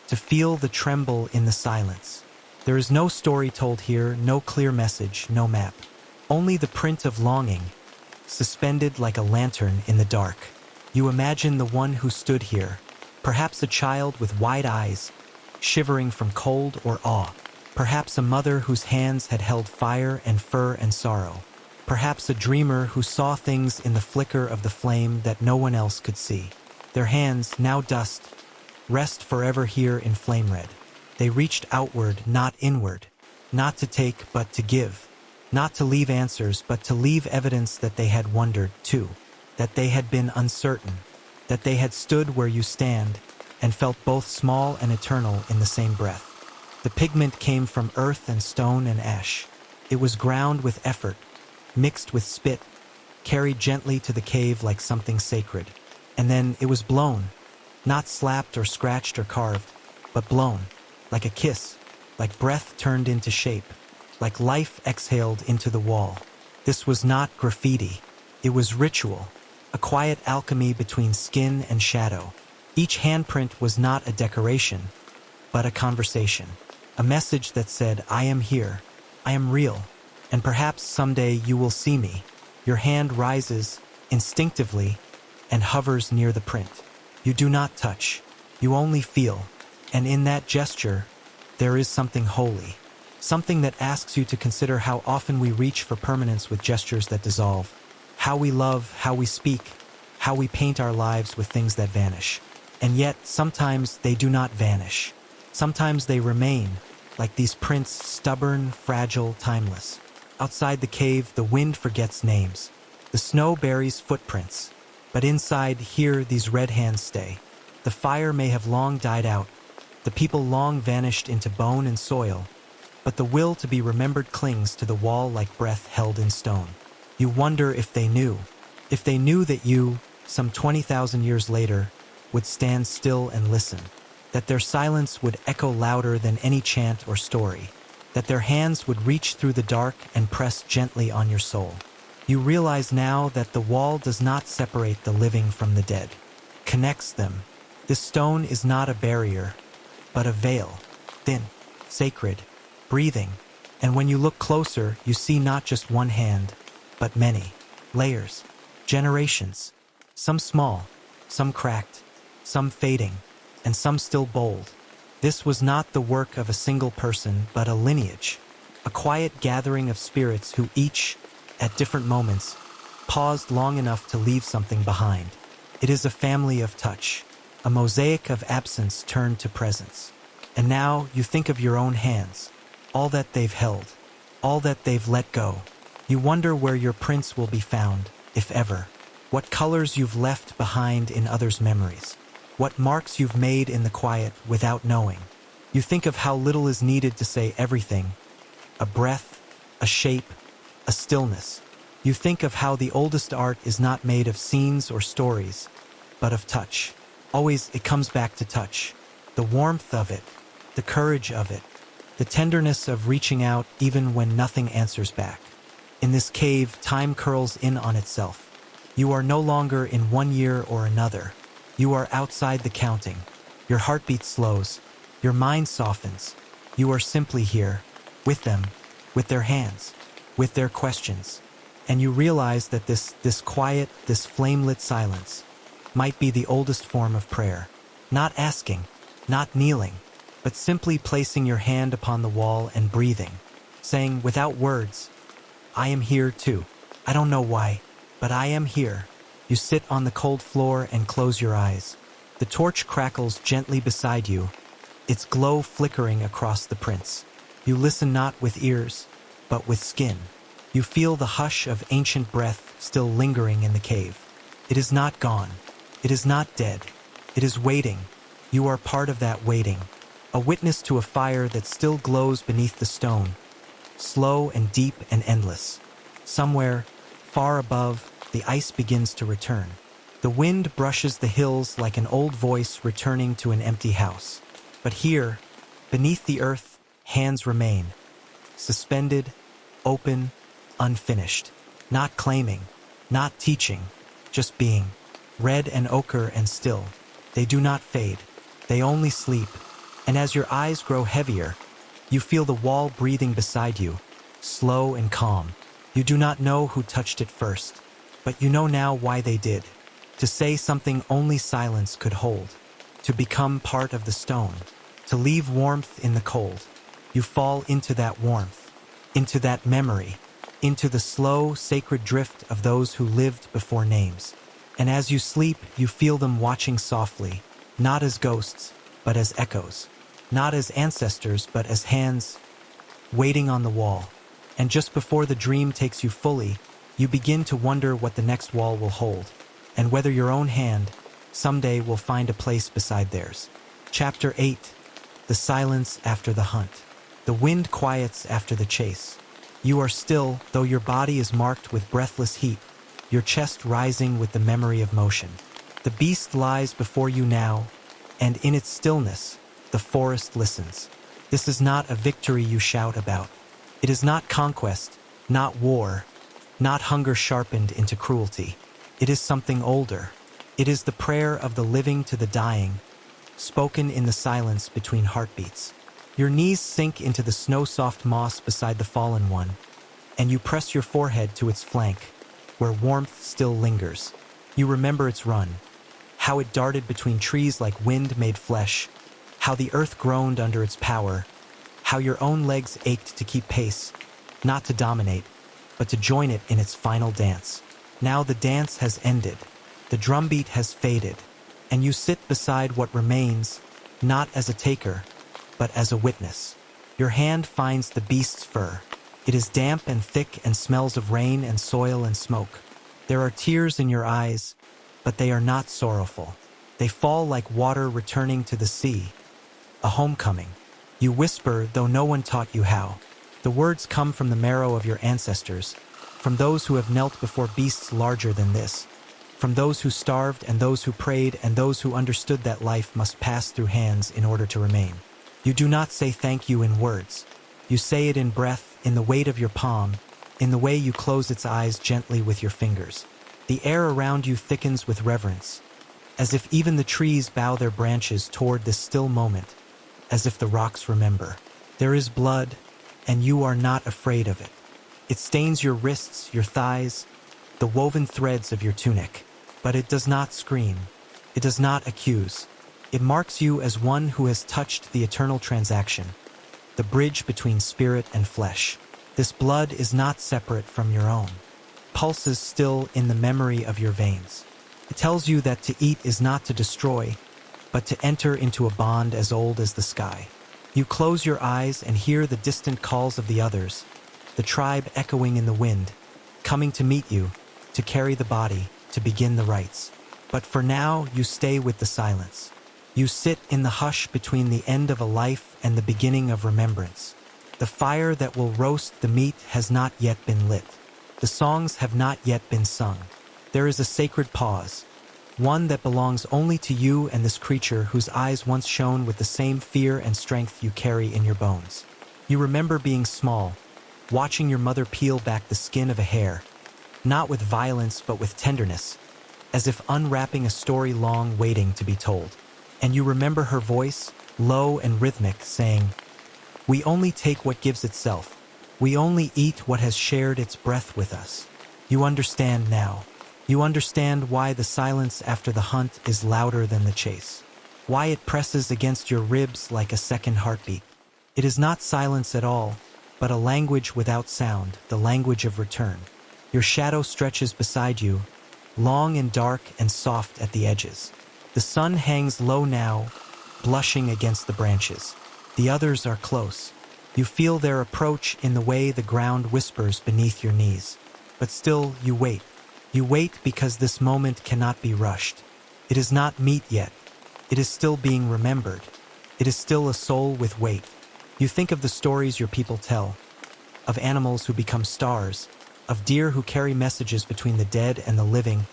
Speaker 1: to feel the tremble in the silence. There is no story told here, no clear message, no map. Only the print of longing, suspended like a lantern in the dark. You imagine the one who stood here, perhaps a child with wide eyes, shivering from cold or awe. Perhaps a mother whose hands had held fire and fur and sorrow. Perhaps a dreamer who saw things in the flicker of the flame that no one else could see. Their hands, now dust, rest forever here in flame red. They reached outward, not inward, not to take but to give, not to leave answers but to leave evidence that they had wondered too, that they had been uncertain, that they had stood where you stand and felt both small and eternal in the same breath. The pigment came from earth and stone and ash. It was ground with effort, mixed with spit, carried gently to the cave like something sacred. And then it was blown. Not slapped or scratched or carved, but blown. Like a kiss. Like breath turned into shape. Like life exhaled into the wall. This was not graffiti. It was ritual. A quiet alchemy between skin and shadow. Each handprint was not a decoration, but a conversation. A message that said, I am here. I am real. And perhaps someday you will see me. Your hand rises, instinctively, and hovers near the print. You do not touch. You only feel. And in that gesture, there is something holy. Something that asks you to consider how often we reach for permanence with gestures that dissolve. How we love, how we speak, how we paint our lives with things that vanish. And yet, sometimes they do not vanish. Sometimes they remain, like these prints, stubborn, fragile, timeless. Outside the cave, the wind forgets names. The snow buries footprints. But inside, here, these red hands stay. The fire may have long died out. The people long vanished into bone and soil. But the will to be remembered clings to the wall like breath held in stone. You wonder if they knew that you, some 20,000 years later, would stand still and listen, that their silence would echo louder than any chant or story, that their hands would reach through the dark and press gently on your soul. You realize now that the wall does not separate the living from the dead, connects them. This stone is not a barrier, but a veil, thin, sacred, breathing. And when you look closer, you see not just one hand, but many, layers, generations, some small, some cracked, some fading, and some still bold. This was not the work of a single person, but a lineage, a quiet gathering of spirits who each, at different moments, paused long enough to leave something behind. It is a family of touch, a mosaic of absence turned to presence. And now you think of your own hands, all that they've held, all that they've let go. You wonder where your prints will be found, if ever. What colors you've left behind in others' memories. What marks you've made in the quiet without knowing. You think of how little is needed to say everything. A breath, a shape, a stillness. You think of how the oldest art is not made of scenes or stories, but of touch. Always it comes back to touch. The warmth of it, the courage of it, the tenderness of reaching out even when nothing answers back. In this cave, time curls in on itself. You are no longer in one year or another. You are outside the counting. Your heartbeat slows. Your mind softens. You are simply here, with them, with their hands, with their questions. And you realize that this quiet, this flame-lit silence might be the oldest form of prayer. Not asking, not kneeling, but simply placing your hand upon the wall and breathing, saying without words, I am here too. I don't know why, but I am here. You sit on the cold floor and close your eyes. The torch crackles gently beside you, its glow flickering across the prints. You listen not with ears, but with skin. You feel the hush of ancient breath still lingering in the cave. It is not gone. It is not dead. It is waiting. You are part of that waiting, a witness to a fire that still glows beneath the stone, slow and deep and endless. Somewhere, far above, the ice begins to return. The wind brushes the hills like an old voice returning to an empty house. But here, beneath the earth, hands remain, suspended, open, unfinished, not claiming, not teaching, just being, red and ochre and still. They do not fade, they only sleep. And as your eyes grow heavier, you feel the wall breathing beside you, slow and calm. You do not know who touched it first, but you know now why they did. To say something only silence could hold, to become part of the stone, to leave warmth in the cold. You fall into that warmth, into that memory, into the slow, sacred drift of those who lived before names. And as you sleep, you feel them watching softly, not as ghosts, but as echoes, not as ancestors, but as hands waiting on the wall. And just before the dream takes you fully, you begin to wonder what the next wall will hold, and whether your own hand someday will find a place beside theirs. Chapter 8. The silence after the hunt. The wind quiets after the chase. You are still, though your body is marked with breathless heat, your chest rising with the memory of motion. The beast lies before you now, and in its stillness, the forest listens. This is not a victory you shout about. It is not conquest, not war, not hunger sharpened into cruelty. It is something older. It is the prayer of the living to the dying, spoken in the silence between heartbeats. Your knees sink into the snow-soft moss beside the fallen one, and you press your forehead to its flank, where warmth still lingers. You remember its run, how it darted between trees like wind made flesh, how the earth groaned under its power, how your own legs ached to keep pace, not to dominate, but to join it in its final dance. Now the dance has ended, the drumbeat has faded, and you sit beside what remains, not as a taker, but as a witness. Your hand finds the beast's fur. It is damp and thick and smells of rain and soil and smoke. There are tears in your eyes, but they are not sorrowful. They fall like water returning to the sea. A homecoming. You whisper, though no one taught you how. The words come from the marrow of your ancestors, from those who have knelt before beasts larger than this, from those who starved and those who prayed and those who understood that life must pass through hands in order to remain. You do not say thank you in words. You say it in breath, in the weight of your palm, in the way you close its eyes gently with your fingers. The air around you thickens with reverence, as if even the trees bow their branches toward this still moment, as if the rocks remember. There is blood, and you are not afraid of it. It stains your wrists, your thighs, the woven threads of your tunic. But it does not scream. It does not accuse. It marks you as one who has touched the eternal transaction, the bridge between spirit and flesh. This blood is not separate from your own. Pulses still in the memory of your veins. It tells you that to eat is not to destroy, but to enter into a bond as old as the sky. You close your eyes and hear the distant calls of the others, the tribe echoing in the wind, coming to meet you, to carry the body, to begin the rites. But for now, you stay with the silence. You sit in the hush between the end of a life and the beginning of remembrance. The fire that will roast the meat has not yet been lit. The songs have not yet been sung. There is a sacred pause, one that belongs only to you and this creature whose eyes once shone with the same fear and strength you carry in your bones. You remember being small, watching your mother peel back the skin of a hare, not with violence but with tenderness, as if unwrapping a story long waiting to be told. And you remember her voice, low and rhythmic, saying, "We only take what gives itself. We only eat what has shared its breath with us." You understand now. You understand why the silence after the hunt is louder than the chase. Why it presses against your ribs like a second heartbeat. It is not silence at all, but a language without sound, the language of return. Your shadow stretches beside you, long and dark and soft at the edges. The sun hangs low now, blushing against the branches. The others are close. You feel their approach in the way the ground whispers beneath your knees. But still, you wait. You wait because this moment cannot be rushed. It is not meat yet. It is still being remembered. It is still a soul with weight. You think of the stories your people tell, of animals who become stars, of deer who carry messages between the dead and the living,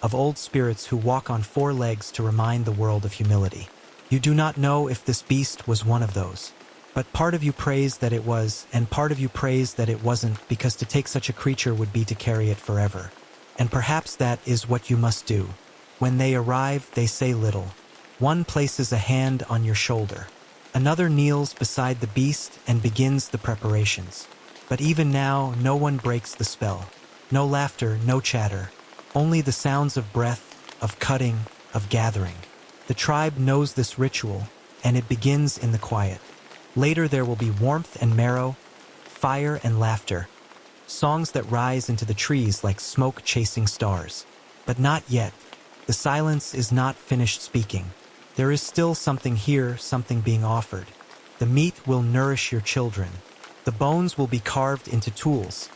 Speaker 1: of old spirits who walk on four legs to remind the world of humility. You do not know if this beast was one of those. But part of you prays that it was, and part of you prays that it wasn't, because to take such a creature would be to carry it forever. And perhaps that is what you must do. When they arrive, they say little. One places a hand on your shoulder. Another kneels beside the beast and begins the preparations. But even now, no one breaks the spell. No laughter, no chatter. Only the sounds of breath, of cutting, of gathering. The tribe knows this ritual, and it begins in the quiet. Later there will be warmth and marrow, fire and laughter, songs that rise into the trees like smoke chasing stars. But not yet. The silence is not finished speaking. There is still something here, something being offered. The meat will nourish your children. The bones will be carved into tools,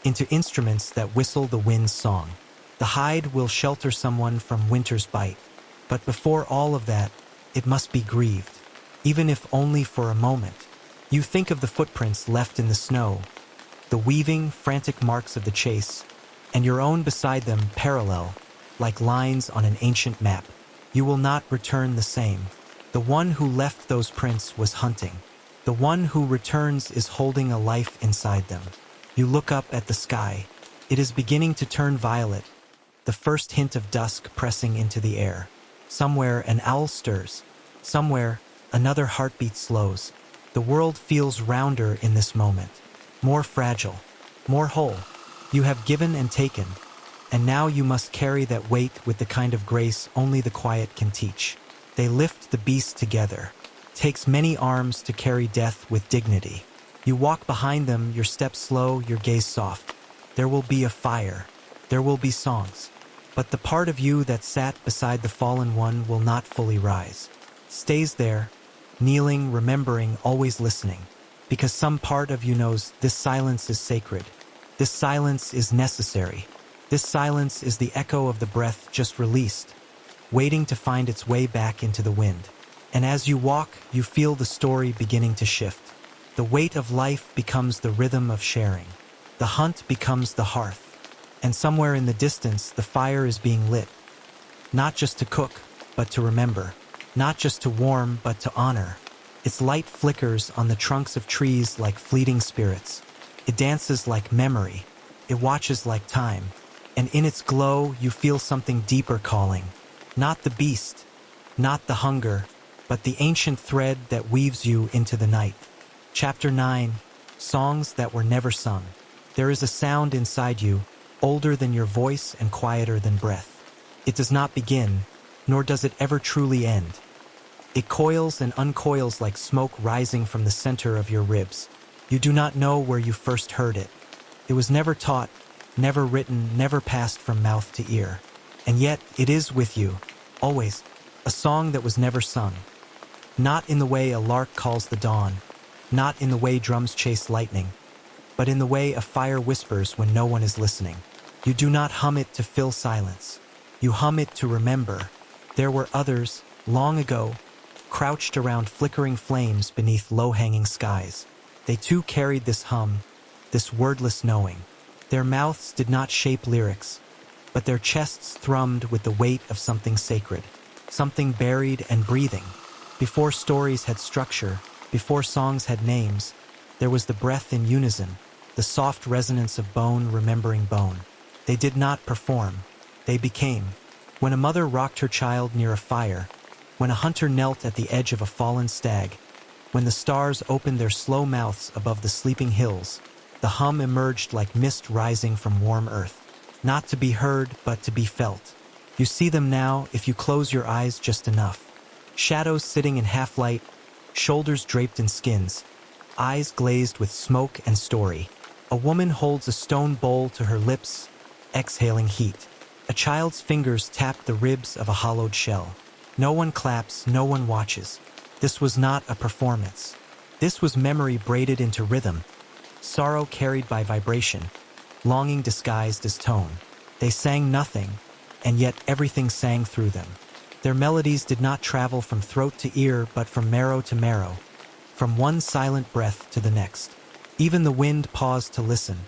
Speaker 1: into instruments that whistle the wind's song. The hide will shelter someone from winter's bite. But before all of that, it must be grieved, even if only for a moment. You think of the footprints left in the snow, the weaving, frantic marks of the chase, and your own beside them parallel, like lines on an ancient map. You will not return the same. The one who left those prints was hunting. The one who returns is holding a life inside them. You look up at the sky. It is beginning to turn violet, the first hint of dusk pressing into the air. Somewhere an owl stirs. Somewhere another heartbeat slows. The world feels rounder in this moment, more fragile, more whole. You have given and taken, and now you must carry that weight with the kind of grace only the quiet can teach. They lift the beast together. Takes many arms to carry death with dignity. You walk behind them, your step slow, your gaze soft. There will be a fire. There will be songs. But the part of you that sat beside the fallen one will not fully rise. Stays there, kneeling, remembering, always listening. Because some part of you knows this silence is sacred. This silence is necessary. This silence is the echo of the breath just released, waiting to find its way back into the wind. And as you walk, you feel the story beginning to shift. The weight of life becomes the rhythm of sharing. The hunt becomes the hearth. And somewhere in the distance, the fire is being lit. Not just to cook, but to remember. Not just to warm, but to honor. Its light flickers on the trunks of trees like fleeting spirits. It dances like memory. It watches like time. And in its glow, you feel something deeper calling. Not the beast, not the hunger, but the ancient thread that weaves you into the night. Chapter 9. Songs that were never sung. There is a sound inside you, older than your voice and quieter than breath. It does not begin, nor does it ever truly end. It coils and uncoils like smoke rising from the center of your ribs. You do not know where you first heard it. It was never taught, never written, never passed from mouth to ear. And yet, it is with you, always, a song that was never sung. Not in the way a lark calls the dawn, not in the way drums chase lightning, but in the way a fire whispers when no one is listening. You do not hum it to fill silence. You hum it to remember. There were others, long ago, crouched around flickering flames beneath low-hanging skies. They too carried this hum, this wordless knowing. Their mouths did not shape lyrics, but their chests thrummed with the weight of something sacred, something buried and breathing. Before stories had structure, before songs had names, there was the breath in unison, the soft resonance of bone remembering bone. They did not perform, they became. When a mother rocked her child near a fire, when a hunter knelt at the edge of a fallen stag, when the stars opened their slow mouths above the sleeping hills, the hum emerged like mist rising from warm earth. Not to be heard, but to be felt. You see them now if you close your eyes just enough. Shadows sitting in half-light, shoulders draped in skins, eyes glazed with smoke and story. A woman holds a stone bowl to her lips, exhaling heat. A child's fingers tap the ribs of a hollowed shell. No one claps, no one watches. This was not a performance. This was memory braided into rhythm, sorrow carried by vibration, longing disguised as tone. They sang nothing, and yet everything sang through them. Their melodies did not travel from throat to ear, but from marrow to marrow, from one silent breath to the next. Even the wind paused to listen,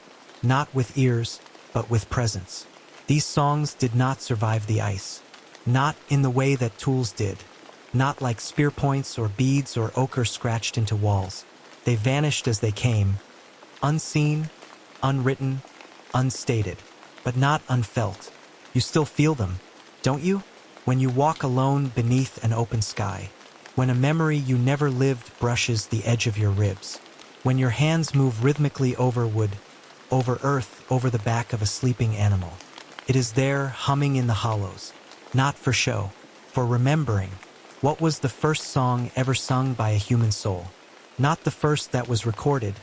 Speaker 1: not with ears, but with presence. These songs did not survive the ice, not in the way that tools did, not like spear points or beads or ochre scratched into walls. They vanished as they came, unseen, unwritten, unstated, but not unfelt. You still feel them, don't you? When you walk alone beneath an open sky, when a memory you never lived brushes the edge of your ribs, when your hands move rhythmically over wood, over earth, over the back of a sleeping animal. It is there, humming in the hollows, not for show, for remembering. What was the first song ever sung by a human soul? Not the first that was recorded,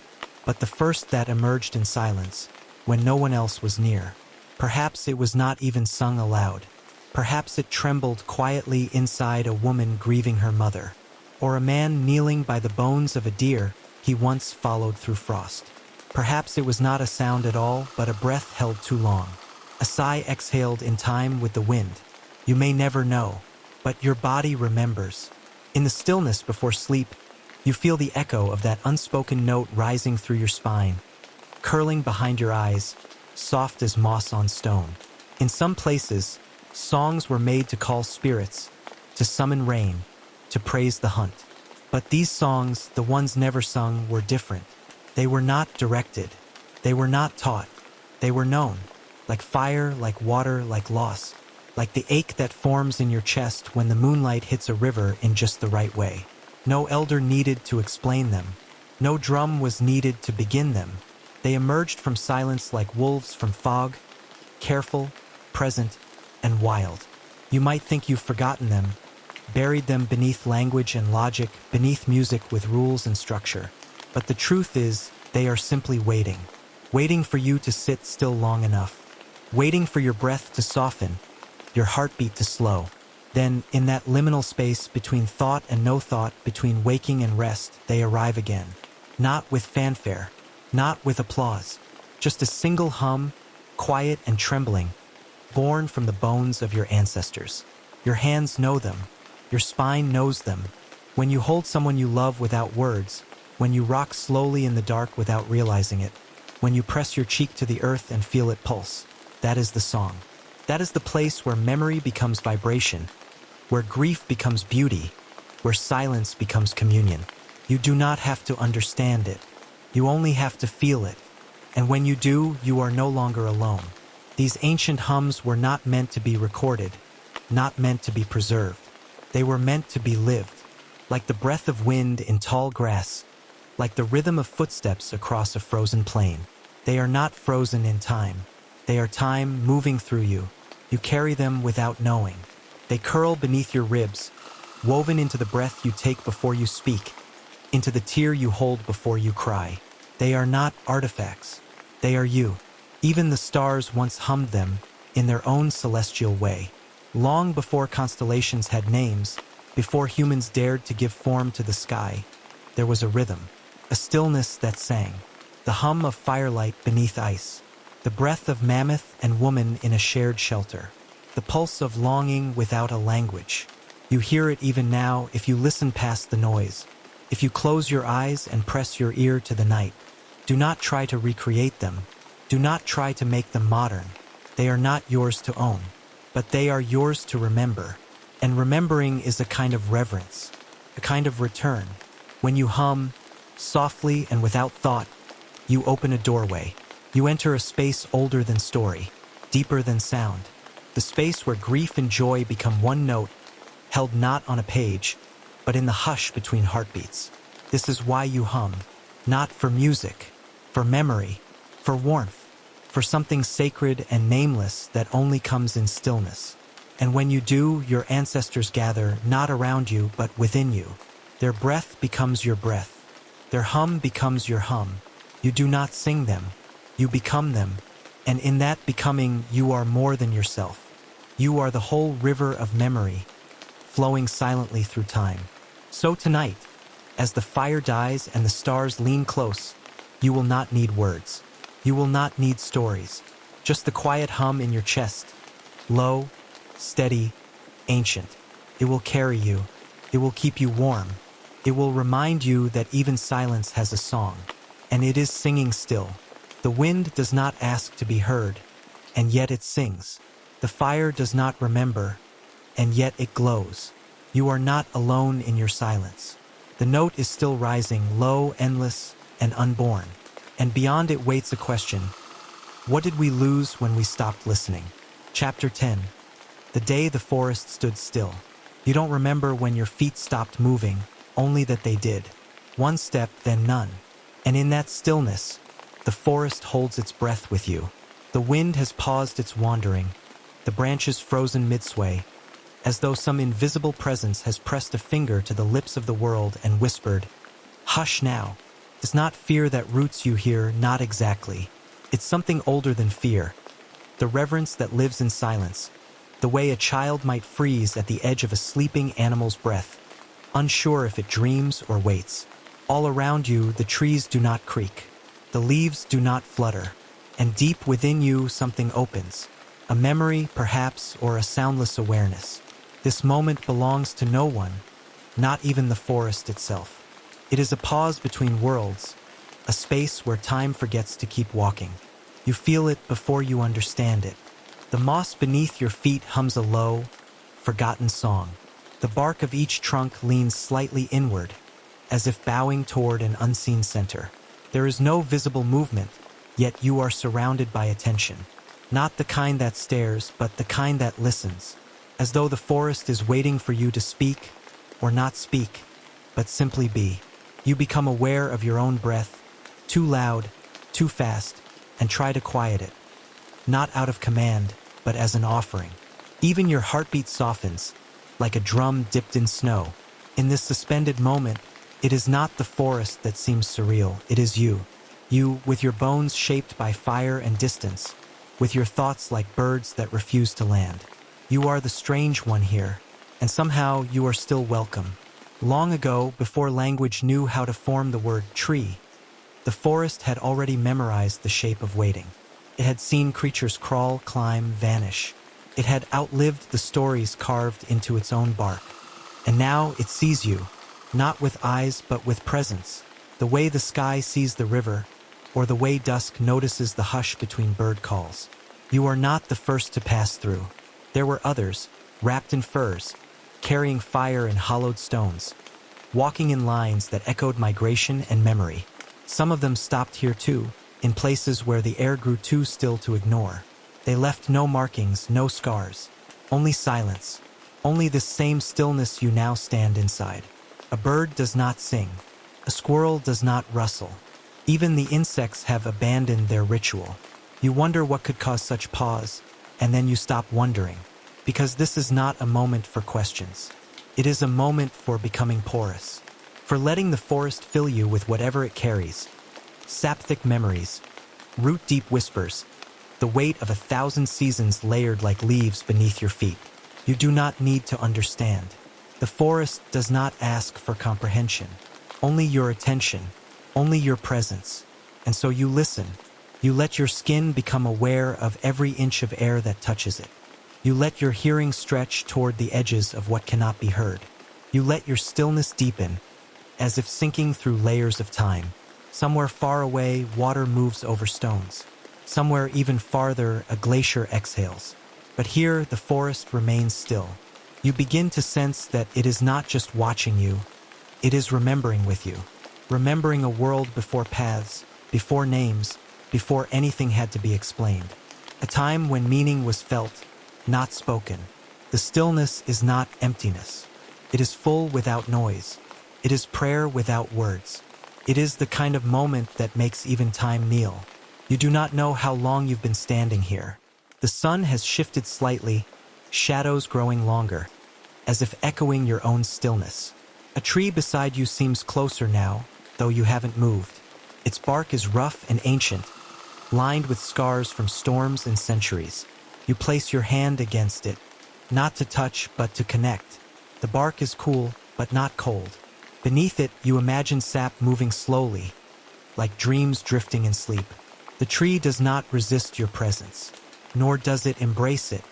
Speaker 1: but the first that emerged in silence, when no one else was near. Perhaps it was not even sung aloud. Perhaps it trembled quietly inside a woman grieving her mother, or a man kneeling by the bones of a deer he once followed through frost. Perhaps it was not a sound at all, but a breath held too long, a sigh exhaled in time with the wind. You may never know, but your body remembers. In the stillness before sleep, you feel the echo of that unspoken note rising through your spine, curling behind your eyes, soft as moss on stone. In some places, Songs were made to call spirits, to summon rain, to praise the hunt. But these songs, the ones never sung, were different. They were not directed. They were not taught. They were known. Like fire, like water, like loss. Like the ache that forms in your chest when the moonlight hits a river in just the right way. No elder needed to explain them. No drum was needed to begin them. They emerged from silence like wolves from fog, careful, present, and wild. You might think you've forgotten them, buried them beneath language and logic, beneath music with rules and structure. But the truth is, they are simply waiting. Waiting for you to sit still long enough. Waiting for your breath to soften, your heartbeat to slow. Then, in that liminal space between thought and no thought, between waking and rest, they arrive again. Not with fanfare, not with applause, just a single hum, quiet and trembling, born from the bones of your ancestors. Your hands know them, your spine knows them. When you hold someone you love without words, when you rock slowly in the dark without realizing it, when you press your cheek to the earth and feel it pulse, that is the song. That is the place where memory becomes vibration, where grief becomes beauty, where silence becomes communion. You do not have to understand it. You only have to feel it. And when you do, you are no longer alone. These ancient hums were not meant to be recorded, not meant to be preserved. They were meant to be lived, like the breath of wind in tall grass, like the rhythm of footsteps across a frozen plain. They are not frozen in time. They are time moving through you. You carry them without knowing. They curl beneath your ribs, woven into the breath you take before you speak, into the tear you hold before you cry. They are not artifacts. They are you. Even the stars once hummed them in their own celestial way. Long before constellations had names, before humans dared to give form to the sky, there was a rhythm, a stillness that sang, the hum of firelight beneath ice, the breath of mammoth and woman in a shared shelter, the pulse of longing without a language. You hear it even now if you listen past the noise, if you close your eyes and press your ear to the night. Do not try to recreate them. Do not try to make them modern. They are not yours to own, but they are yours to remember. And remembering is a kind of reverence, a kind of return. When you hum, softly and without thought, you open a doorway. You enter a space older than story, deeper than sound. The space where grief and joy become one note, held not on a page, but in the hush between heartbeats. This is why you hum, not for music, for memory, for warmth, for something sacred and nameless that only comes in stillness. And when you do, your ancestors gather not around you but within you. Their breath becomes your breath. Their hum becomes your hum. You do not sing them. You become them. And in that becoming, you are more than yourself. You are the whole river of memory, flowing silently through time. So tonight, as the fire dies and the stars lean close, you will not need words. You will not need stories. Just the quiet hum in your chest. Low, steady, ancient. It will carry you. It will keep you warm. It will remind you that even silence has a song. And it is singing still. The wind does not ask to be heard, and yet it sings. The fire does not remember, and yet it glows. You are not alone in your silence. The note is still rising, low, endless, and unborn. And beyond it waits a question. What did we lose when we stopped listening? Chapter 10. The day the forest stood still. You don't remember when your feet stopped moving, only that they did. One step, then none. And in that stillness, the forest holds its breath with you. The wind has paused its wandering, the branches frozen mid-sway, as though some invisible presence has pressed a finger to the lips of the world and whispered, "Hush now." It's not fear that roots you here, not exactly. It's something older than fear. The reverence that lives in silence, the way a child might freeze at the edge of a sleeping animal's breath, unsure if it dreams or waits. All around you, the trees do not creak. The leaves do not flutter. And deep within you, something opens. A memory, perhaps, or a soundless awareness. This moment belongs to no one, not even the forest itself. It is a pause between worlds, a space where time forgets to keep walking. You feel it before you understand it. The moss beneath your feet hums a low, forgotten song. The bark of each trunk leans slightly inward, as if bowing toward an unseen center. There is no visible movement, yet you are surrounded by attention. Not the kind that stares, but the kind that listens, as though the forest is waiting for you to speak, or not speak, but simply be. You become aware of your own breath, too loud, too fast, and try to quiet it. Not out of command, but as an offering. Even your heartbeat softens, like a drum dipped in snow. In this suspended moment, it is not the forest that seems surreal, it is you. You, with your bones shaped by fire and distance, with your thoughts like birds that refuse to land. You are the strange one here, and somehow you are still welcome. Long ago, before language knew how to form the word tree, the forest had already memorized the shape of waiting. It had seen creatures crawl, climb, vanish. It had outlived the stories carved into its own bark. And now it sees you, not with eyes but with presence, the way the sky sees the river, or the way dusk notices the hush between bird calls. You are not the first to pass through. There were others, wrapped in furs, carrying fire and hollowed stones, walking in lines that echoed migration and memory. Some of them stopped here too, in places where the air grew too still to ignore. They left no markings, no scars, only silence, only this same stillness you now stand inside. A bird does not sing, a squirrel does not rustle. Even the insects have abandoned their ritual. You wonder what could cause such pause, and then you stop wondering, because this is not a moment for questions. It is a moment for becoming porous, for letting the forest fill you with whatever it carries. Sap-thick memories, root-deep whispers, the weight of 1,000 seasons layered like leaves beneath your feet. You do not need to understand. The forest does not ask for comprehension, only your attention, only your presence. And so you listen. You let your skin become aware of every inch of air that touches it. You let your hearing stretch toward the edges of what cannot be heard. You let your stillness deepen, as if sinking through layers of time. Somewhere far away, water moves over stones. Somewhere even farther, a glacier exhales. But here, the forest remains still. You begin to sense that it is not just watching you, it is remembering with you. Remembering a world before paths, before names, before anything had to be explained. A time when meaning was felt, not spoken. The stillness is not emptiness. It is full without noise. It is prayer without words. It is the kind of moment that makes even time kneel. You do not know how long you've been standing here. The sun has shifted slightly, shadows growing longer, as if echoing your own stillness. A tree beside you seems closer now, though you haven't moved. Its bark is rough and ancient, lined with scars from storms and centuries. You place your hand against it, not to touch but to connect. The bark is cool, but not cold. Beneath it, you imagine sap moving slowly, like dreams drifting in sleep. The tree does not resist your presence, nor does it embrace it.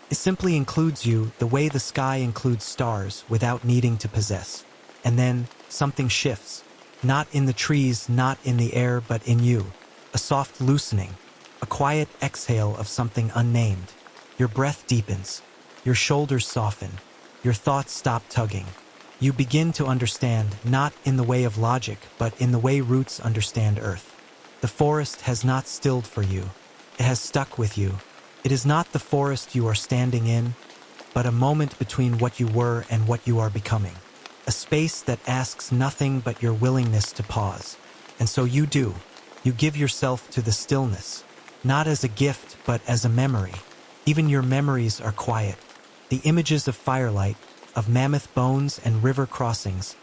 Speaker 1: It simply includes you the way the sky includes stars without needing to possess. And then, something shifts. Not in the trees, not in the air, but in you. A soft loosening, a quiet exhale of something unnamed. Your breath deepens, your shoulders soften, your thoughts stop tugging. You begin to understand, not in the way of logic, but in the way roots understand earth. The forest has not stilled for you. It has stuck with you. It is not the forest you are standing in, but a moment between what you were and what you are becoming. A space that asks nothing but your willingness to pause. And so you do. You give yourself to the stillness, not as a gift, but as a memory. Even your memories are quiet. The images of firelight, of mammoth bones and river crossings,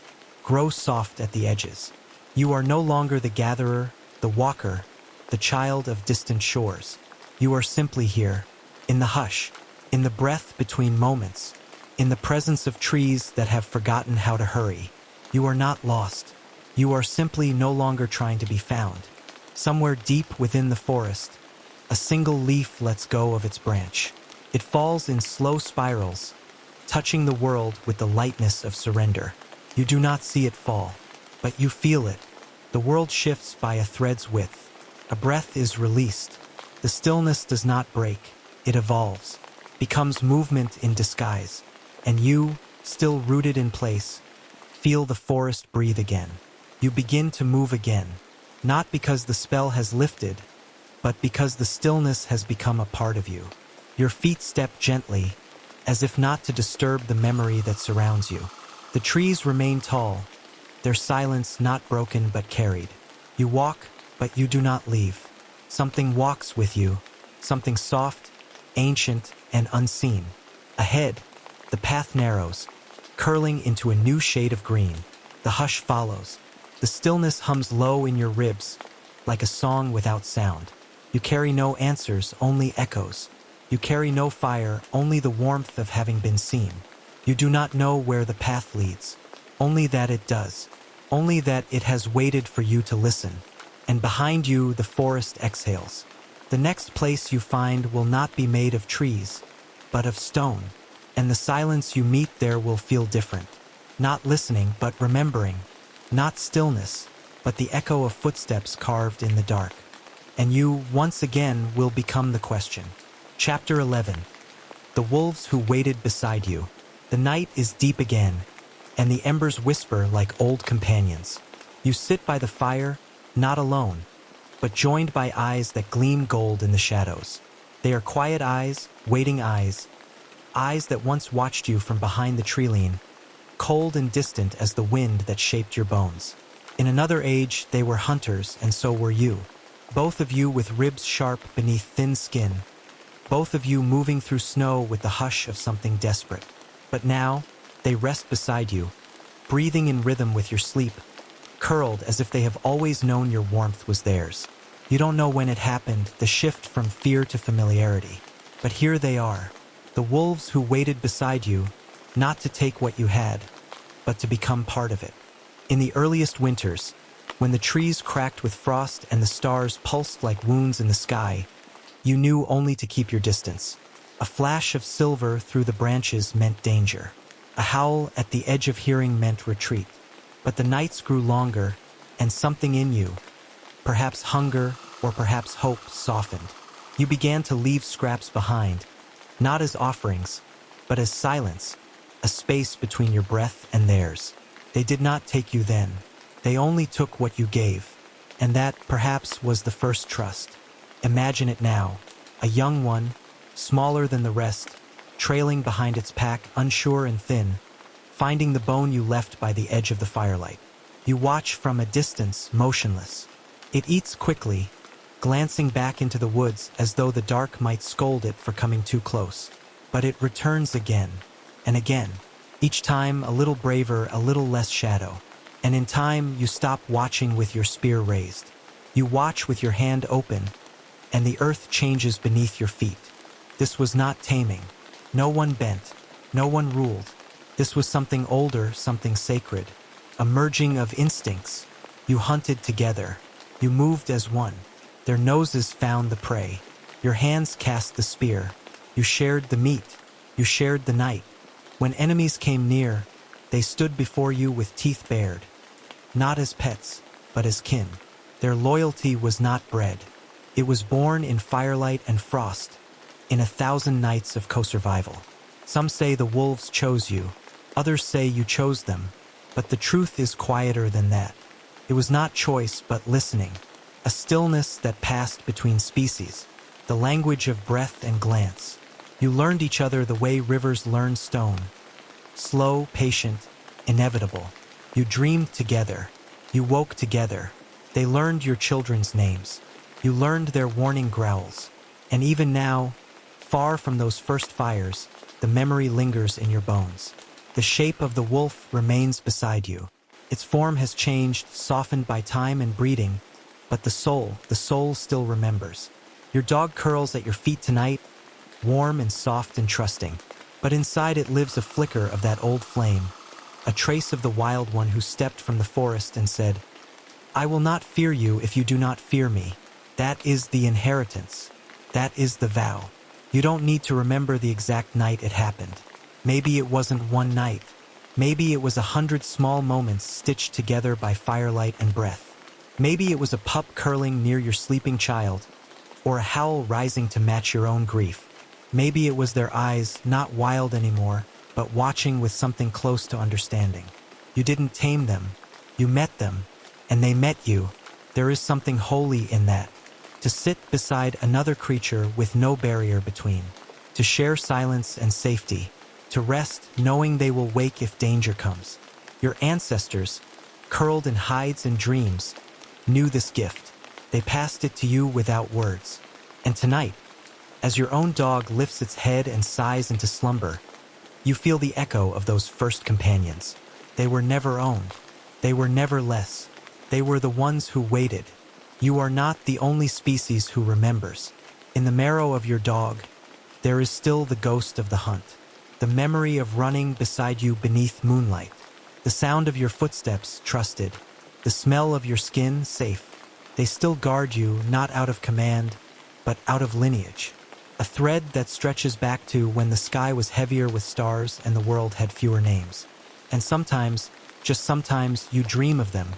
Speaker 1: grow soft at the edges. You are no longer the gatherer, the walker, the child of distant shores. You are simply here, in the hush, in the breath between moments, in the presence of trees that have forgotten how to hurry. You are not lost. You are simply no longer trying to be found. Somewhere deep within the forest, a single leaf lets go of its branch. It falls in slow spirals, touching the world with the lightness of surrender. You do not see it fall, but you feel it. The world shifts by a thread's width. A breath is released. The stillness does not break. it evolves, becomes movement in disguise, and you, still rooted in place, feel the forest breathe again. You begin to move again, not because the spell has lifted, but because the stillness has become a part of you. Your feet step gently, as if not to disturb the memory that surrounds you. The trees remain tall, their silence not broken but carried. You walk, but you do not leave. Something walks with you, something soft, ancient, and unseen. Ahead, the path narrows, curling into a new shade of green. The hush follows. The stillness hums low in your ribs, like a song without sound. You carry no answers, only echoes. You carry no fire, only the warmth of having been seen. You do not know where the path leads, only that it does, only that it has waited for you to listen. And behind you, the forest exhales. The next place you find will not be made of trees, but of stone. And the silence you meet there will feel different. Not listening, but remembering. Not stillness, but the echo of footsteps carved in the dark. And you, once again, will become the question. Chapter 11. The wolves who waited beside you. The night is deep again, and the embers whisper like old companions. You sit by the fire, not alone, but joined by eyes that gleam gold in the shadows. They are quiet eyes, waiting eyes, eyes that once watched you from behind the treeline, cold and distant as the wind that shaped your bones. In another age, they were hunters, and so were you. Both of you with ribs sharp beneath thin skin. Both of you moving through snow with the hush of something desperate. But now, they rest beside you, breathing in rhythm with your sleep, curled as if they have always known your warmth was theirs. You don't know when it happened, the shift from fear to familiarity. But here they are, the wolves who waited beside you, not to take what you had, but to become part of it. In the earliest winters, when the trees cracked with frost and the stars pulsed like wounds in the sky, you knew only to keep your distance. A flash of silver through the branches meant danger. A howl at the edge of hearing meant retreat. But the nights grew longer, and something in you, perhaps hunger or perhaps hope, softened. You began to leave scraps behind, not as offerings, but as silence, a space between your breath and theirs. They did not take you then. They only took what you gave, and that, perhaps, was the first trust. Imagine it now, a young one, smaller than the rest, trailing behind its pack, unsure and thin, finding the bone you left by the edge of the firelight. You watch from a distance, motionless. It eats quickly, glancing back into the woods as though the dark might scold it for coming too close. But it returns again, and again, each time a little braver, a little less shadow. And in time, you stop watching with your spear raised. You watch with your hand open, and the earth changes beneath your feet. This was not taming. No one bent. No one ruled. This was something older, something sacred. A merging of instincts. You hunted together. You moved as one. Their noses found the prey. Your hands cast the spear. You shared the meat. You shared the night. When enemies came near, they stood before you with teeth bared. Not as pets, but as kin. Their loyalty was not bred. It was born in firelight and frost, in 1,000 nights of co-survival. Some say the wolves chose you. Others say you chose them. But the truth is quieter than that. It was not choice, but listening. A stillness that passed between species. The language of breath and glance. You learned each other the way rivers learn stone. Slow, patient, inevitable. You dreamed together. You woke together. They learned your children's names. You learned their warning growls. And even now, far from those first fires, the memory lingers in your bones. The shape of the wolf remains beside you. Its form has changed, softened by time and breeding, but the soul still remembers. Your dog curls at your feet tonight, warm and soft and trusting. But inside it lives a flicker of that old flame, a trace of the wild one who stepped from the forest and said, "I will not fear you if you do not fear me." That is the inheritance. That is the vow. You don't need to remember the exact night it happened. Maybe it wasn't one night. Maybe it was 100 small moments stitched together by firelight and breath. Maybe it was a pup curling near your sleeping child, or a howl rising to match your own grief. Maybe it was their eyes, not wild anymore, but watching with something close to understanding. You didn't tame them. You met them, and they met you. There is something holy in that. To sit beside another creature with no barrier between. To share silence and safety. To rest knowing they will wake if danger comes. Your ancestors, curled in hides and dreams, knew this gift. They passed it to you without words. And tonight, as your own dog lifts its head and sighs into slumber, you feel the echo of those first companions. They were never owned. They were never less. They were the ones who waited. You are not the only species who remembers. In the marrow of your dog, there is still the ghost of the hunt. The memory of running beside you beneath moonlight. The sound of your footsteps, trusted. The smell of your skin, safe. They still guard you, not out of command, but out of lineage. A thread that stretches back to when the sky was heavier with stars and the world had fewer names. And sometimes, just sometimes, you dream of them.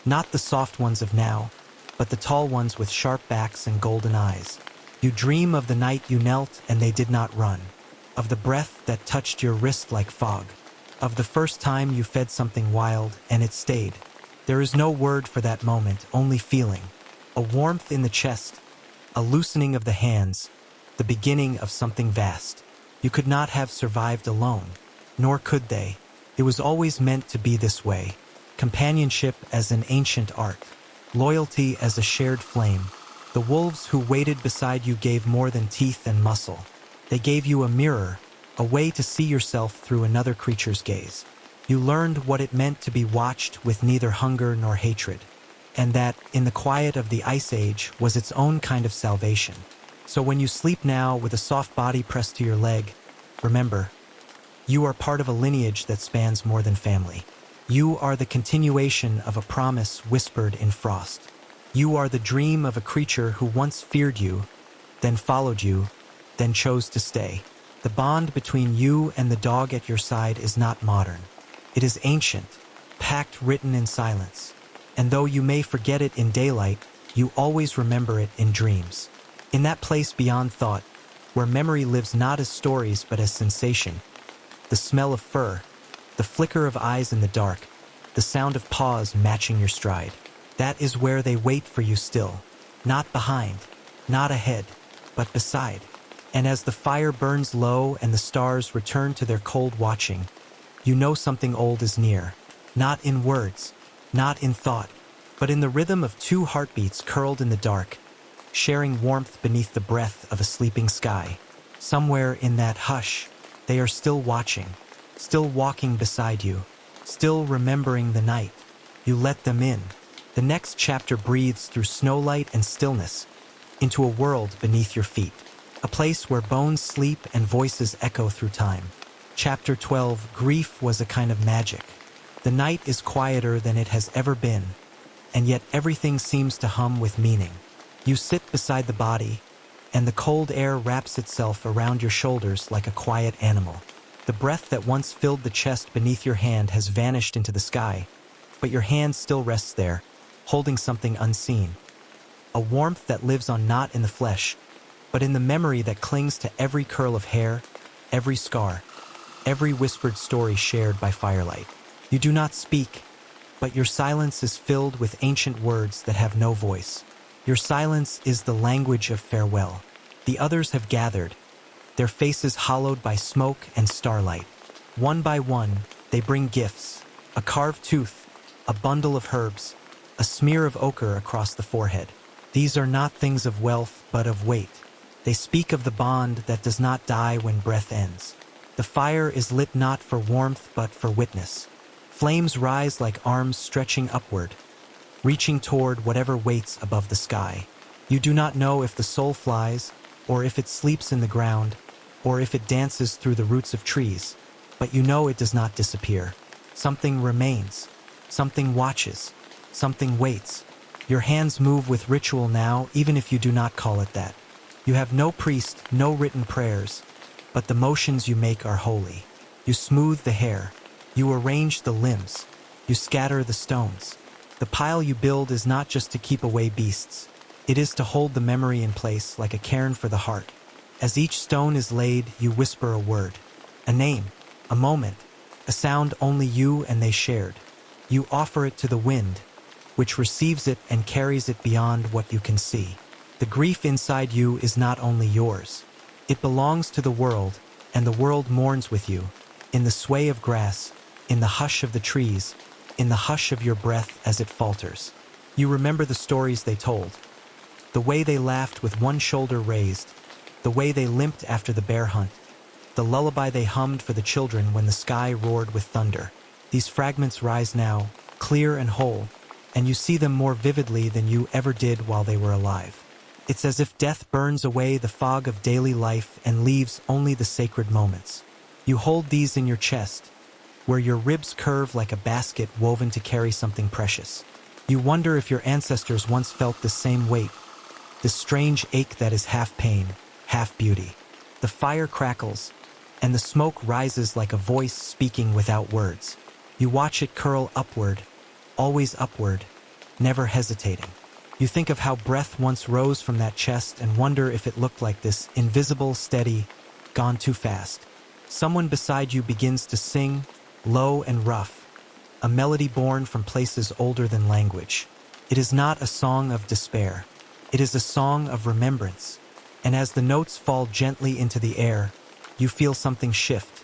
Speaker 1: Not the soft ones of now, but the tall ones with sharp backs and golden eyes. You dream of the night you knelt and they did not run. Of the breath that touched your wrist like fog. Of the first time you fed something wild and it stayed. There is no word for that moment, only feeling. A warmth in the chest, a loosening of the hands, the beginning of something vast. You could not have survived alone, nor could they. It was always meant to be this way. Companionship as an ancient art. Loyalty as a shared flame. The wolves who waited beside you gave more than teeth and muscle. They gave you a mirror, a way to see yourself through another creature's gaze. You learned what it meant to be watched with neither hunger nor hatred, and that, in the quiet of the Ice Age, was its own kind of salvation. So when you sleep now with a soft body pressed to your leg, remember, you are part of a lineage that spans more than family. You are the continuation of a promise whispered in frost. You are the dream of a creature who once feared you, then followed you, then chose to stay. The bond between you and the dog at your side is not modern. It is ancient, pact written in silence. And though you may forget it in daylight, you always remember it in dreams. In that place beyond thought, where memory lives not as stories but as sensation. The smell of fur, the flicker of eyes in the dark, the sound of paws matching your stride. That is where they wait for you still. Not behind, not ahead, but beside. And as the fire burns low and the stars return to their cold watching, you know something old is near. Not in words, not in thought, but in the rhythm of two heartbeats curled in the dark, sharing warmth beneath the breath of a sleeping sky. Somewhere in that hush, they are still watching, still walking beside you, still remembering the night. You let them in. The next chapter breathes through snowlight and stillness, into a world beneath your feet. A place where bones sleep and voices echo through time. Chapter 12, Grief was a kind of magic. The night is quieter than it has ever been, and yet everything seems to hum with meaning. You sit beside the body, and the cold air wraps itself around your shoulders like a quiet animal. The breath that once filled the chest beneath your hand has vanished into the sky, but your hand still rests there, holding something unseen. A warmth that lives on not in the flesh, but in the memory that clings to every curl of hair, every scar, every whispered story shared by firelight. You do not speak, but your silence is filled with ancient words that have no voice. Your silence is the language of farewell. The others have gathered, their faces hollowed by smoke and starlight. One by one, they bring gifts, a carved tooth, a bundle of herbs, a smear of ochre across the forehead. These are not things of wealth, but of weight. They speak of the bond that does not die when breath ends. The fire is lit not for warmth, but for witness. Flames rise like arms stretching upward, reaching toward whatever waits above the sky. You do not know if the soul flies, or if it sleeps in the ground, or if it dances through the roots of trees, but you know it does not disappear. Something remains, something watches, something waits. Your hands move with ritual now, even if you do not call it that. You have no priest, no written prayers, but the motions you make are holy. You smooth the hair, you arrange the limbs, you scatter the stones. The pile you build is not just to keep away beasts. It is to hold the memory in place like a cairn for the heart. As each stone is laid, you whisper a word, a name, a moment, a sound only you and they shared. You offer it to the wind, which receives it and carries it beyond what you can see. The grief inside you is not only yours. It belongs to the world, and the world mourns with you, in the sway of grass, in the hush of the trees, in the hush of your breath as it falters. You remember the stories they told, the way they laughed with one shoulder raised, the way they limped after the bear hunt, the lullaby they hummed for the children when the sky roared with thunder. These fragments rise now, clear and whole, and you see them more vividly than you ever did while they were alive. It's as if death burns away the fog of daily life and leaves only the sacred moments. You hold these in your chest, where your ribs curve like a basket woven to carry something precious. You wonder if your ancestors once felt this same weight, this strange ache that is half pain, half beauty. The fire crackles, and the smoke rises like a voice speaking without words. You watch it curl upward, always upward, never hesitating. You think of how breath once rose from that chest and wonder if it looked like this, invisible, steady, gone too fast. Someone beside you begins to sing, low and rough, a melody born from places older than language. It is not a song of despair. It is a song of remembrance. And as the notes fall gently into the air, you feel something shift.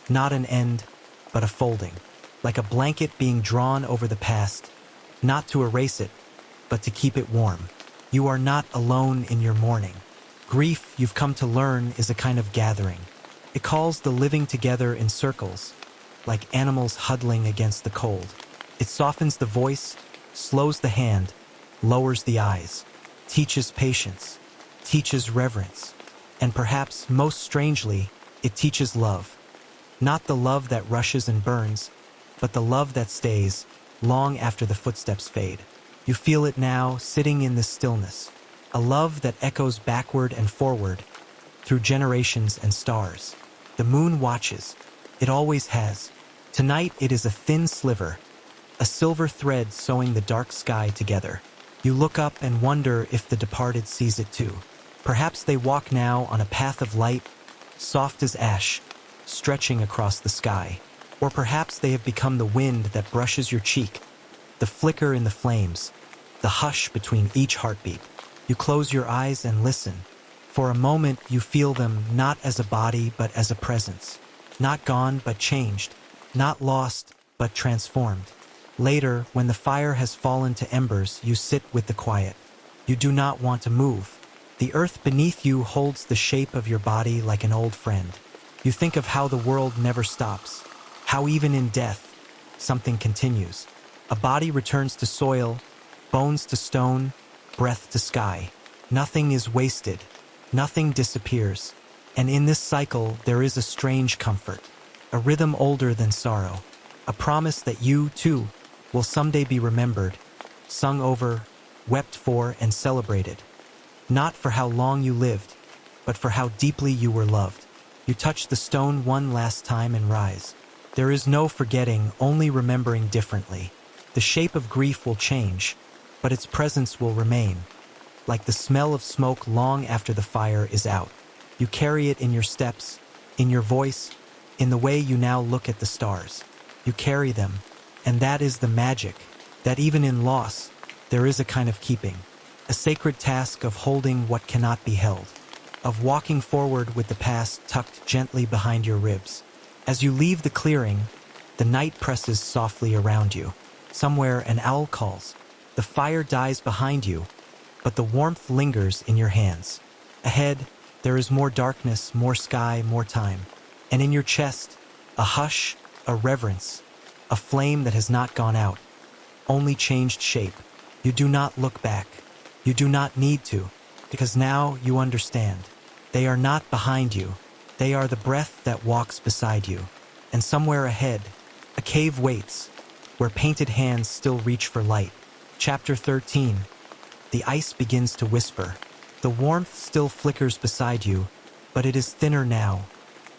Speaker 1: Not an end, but a folding. Like a blanket being drawn over the past, not to erase it, but to keep it warm. You are not alone in your mourning. Grief, you've come to learn, is a kind of gathering. It calls the living together in circles, like animals huddling against the cold. It softens the voice, slows the hand, lowers the eyes, teaches patience, teaches reverence, and perhaps most strangely, it teaches love. Not the love that rushes and burns, but the love that stays long after the footsteps fade. You feel it now, sitting in this stillness, a love that echoes backward and forward, through generations and stars. The moon watches. It always has. Tonight it is a thin sliver, a silver thread sewing the dark sky together. You look up and wonder if the departed sees it too. Perhaps they walk now on a path of light, soft as ash, stretching across the sky. Or perhaps they have become the wind that brushes your cheek, the flicker in the flames, the hush between each heartbeat. You close your eyes and listen. For a moment you feel them not as a body but as a presence. Not gone but changed, not lost but transformed. Later, when the fire has fallen to embers, you sit with the quiet. You do not want to move. The earth beneath you holds the shape of your body like an old friend. You think of how the world never stops, how even in death, something continues. A body returns to soil, bones to stone, breath to sky. Nothing is wasted, nothing disappears. And in this cycle, there is a strange comfort, a rhythm older than sorrow, a promise that you, too, will someday be remembered, sung over, wept for, and celebrated. Not for how long you lived, but for how deeply you were loved. You touch the stone one last time and rise. There is no forgetting, only remembering differently. The shape of grief will change, but its presence will remain, like the smell of smoke long after the fire is out. You carry it in your steps, in your voice, in the way you now look at the stars. You carry them, and that is the magic, that even in loss, there is a kind of keeping, a sacred task of holding what cannot be held, of walking forward with the past tucked gently behind your ribs. As you leave the clearing, the night presses softly around you. Somewhere an owl calls. The fire dies behind you, but the warmth lingers in your hands. Ahead, there is more darkness, more sky, more time. And in your chest, a hush, a reverence, a flame that has not gone out, only changed shape. You do not look back. You do not need to, because now you understand. They are not behind you. They are the breath that walks beside you. And somewhere ahead, a cave waits, where painted hands still reach for light. Chapter 13. The ice begins to whisper. The warmth still flickers beside you, but it is thinner now,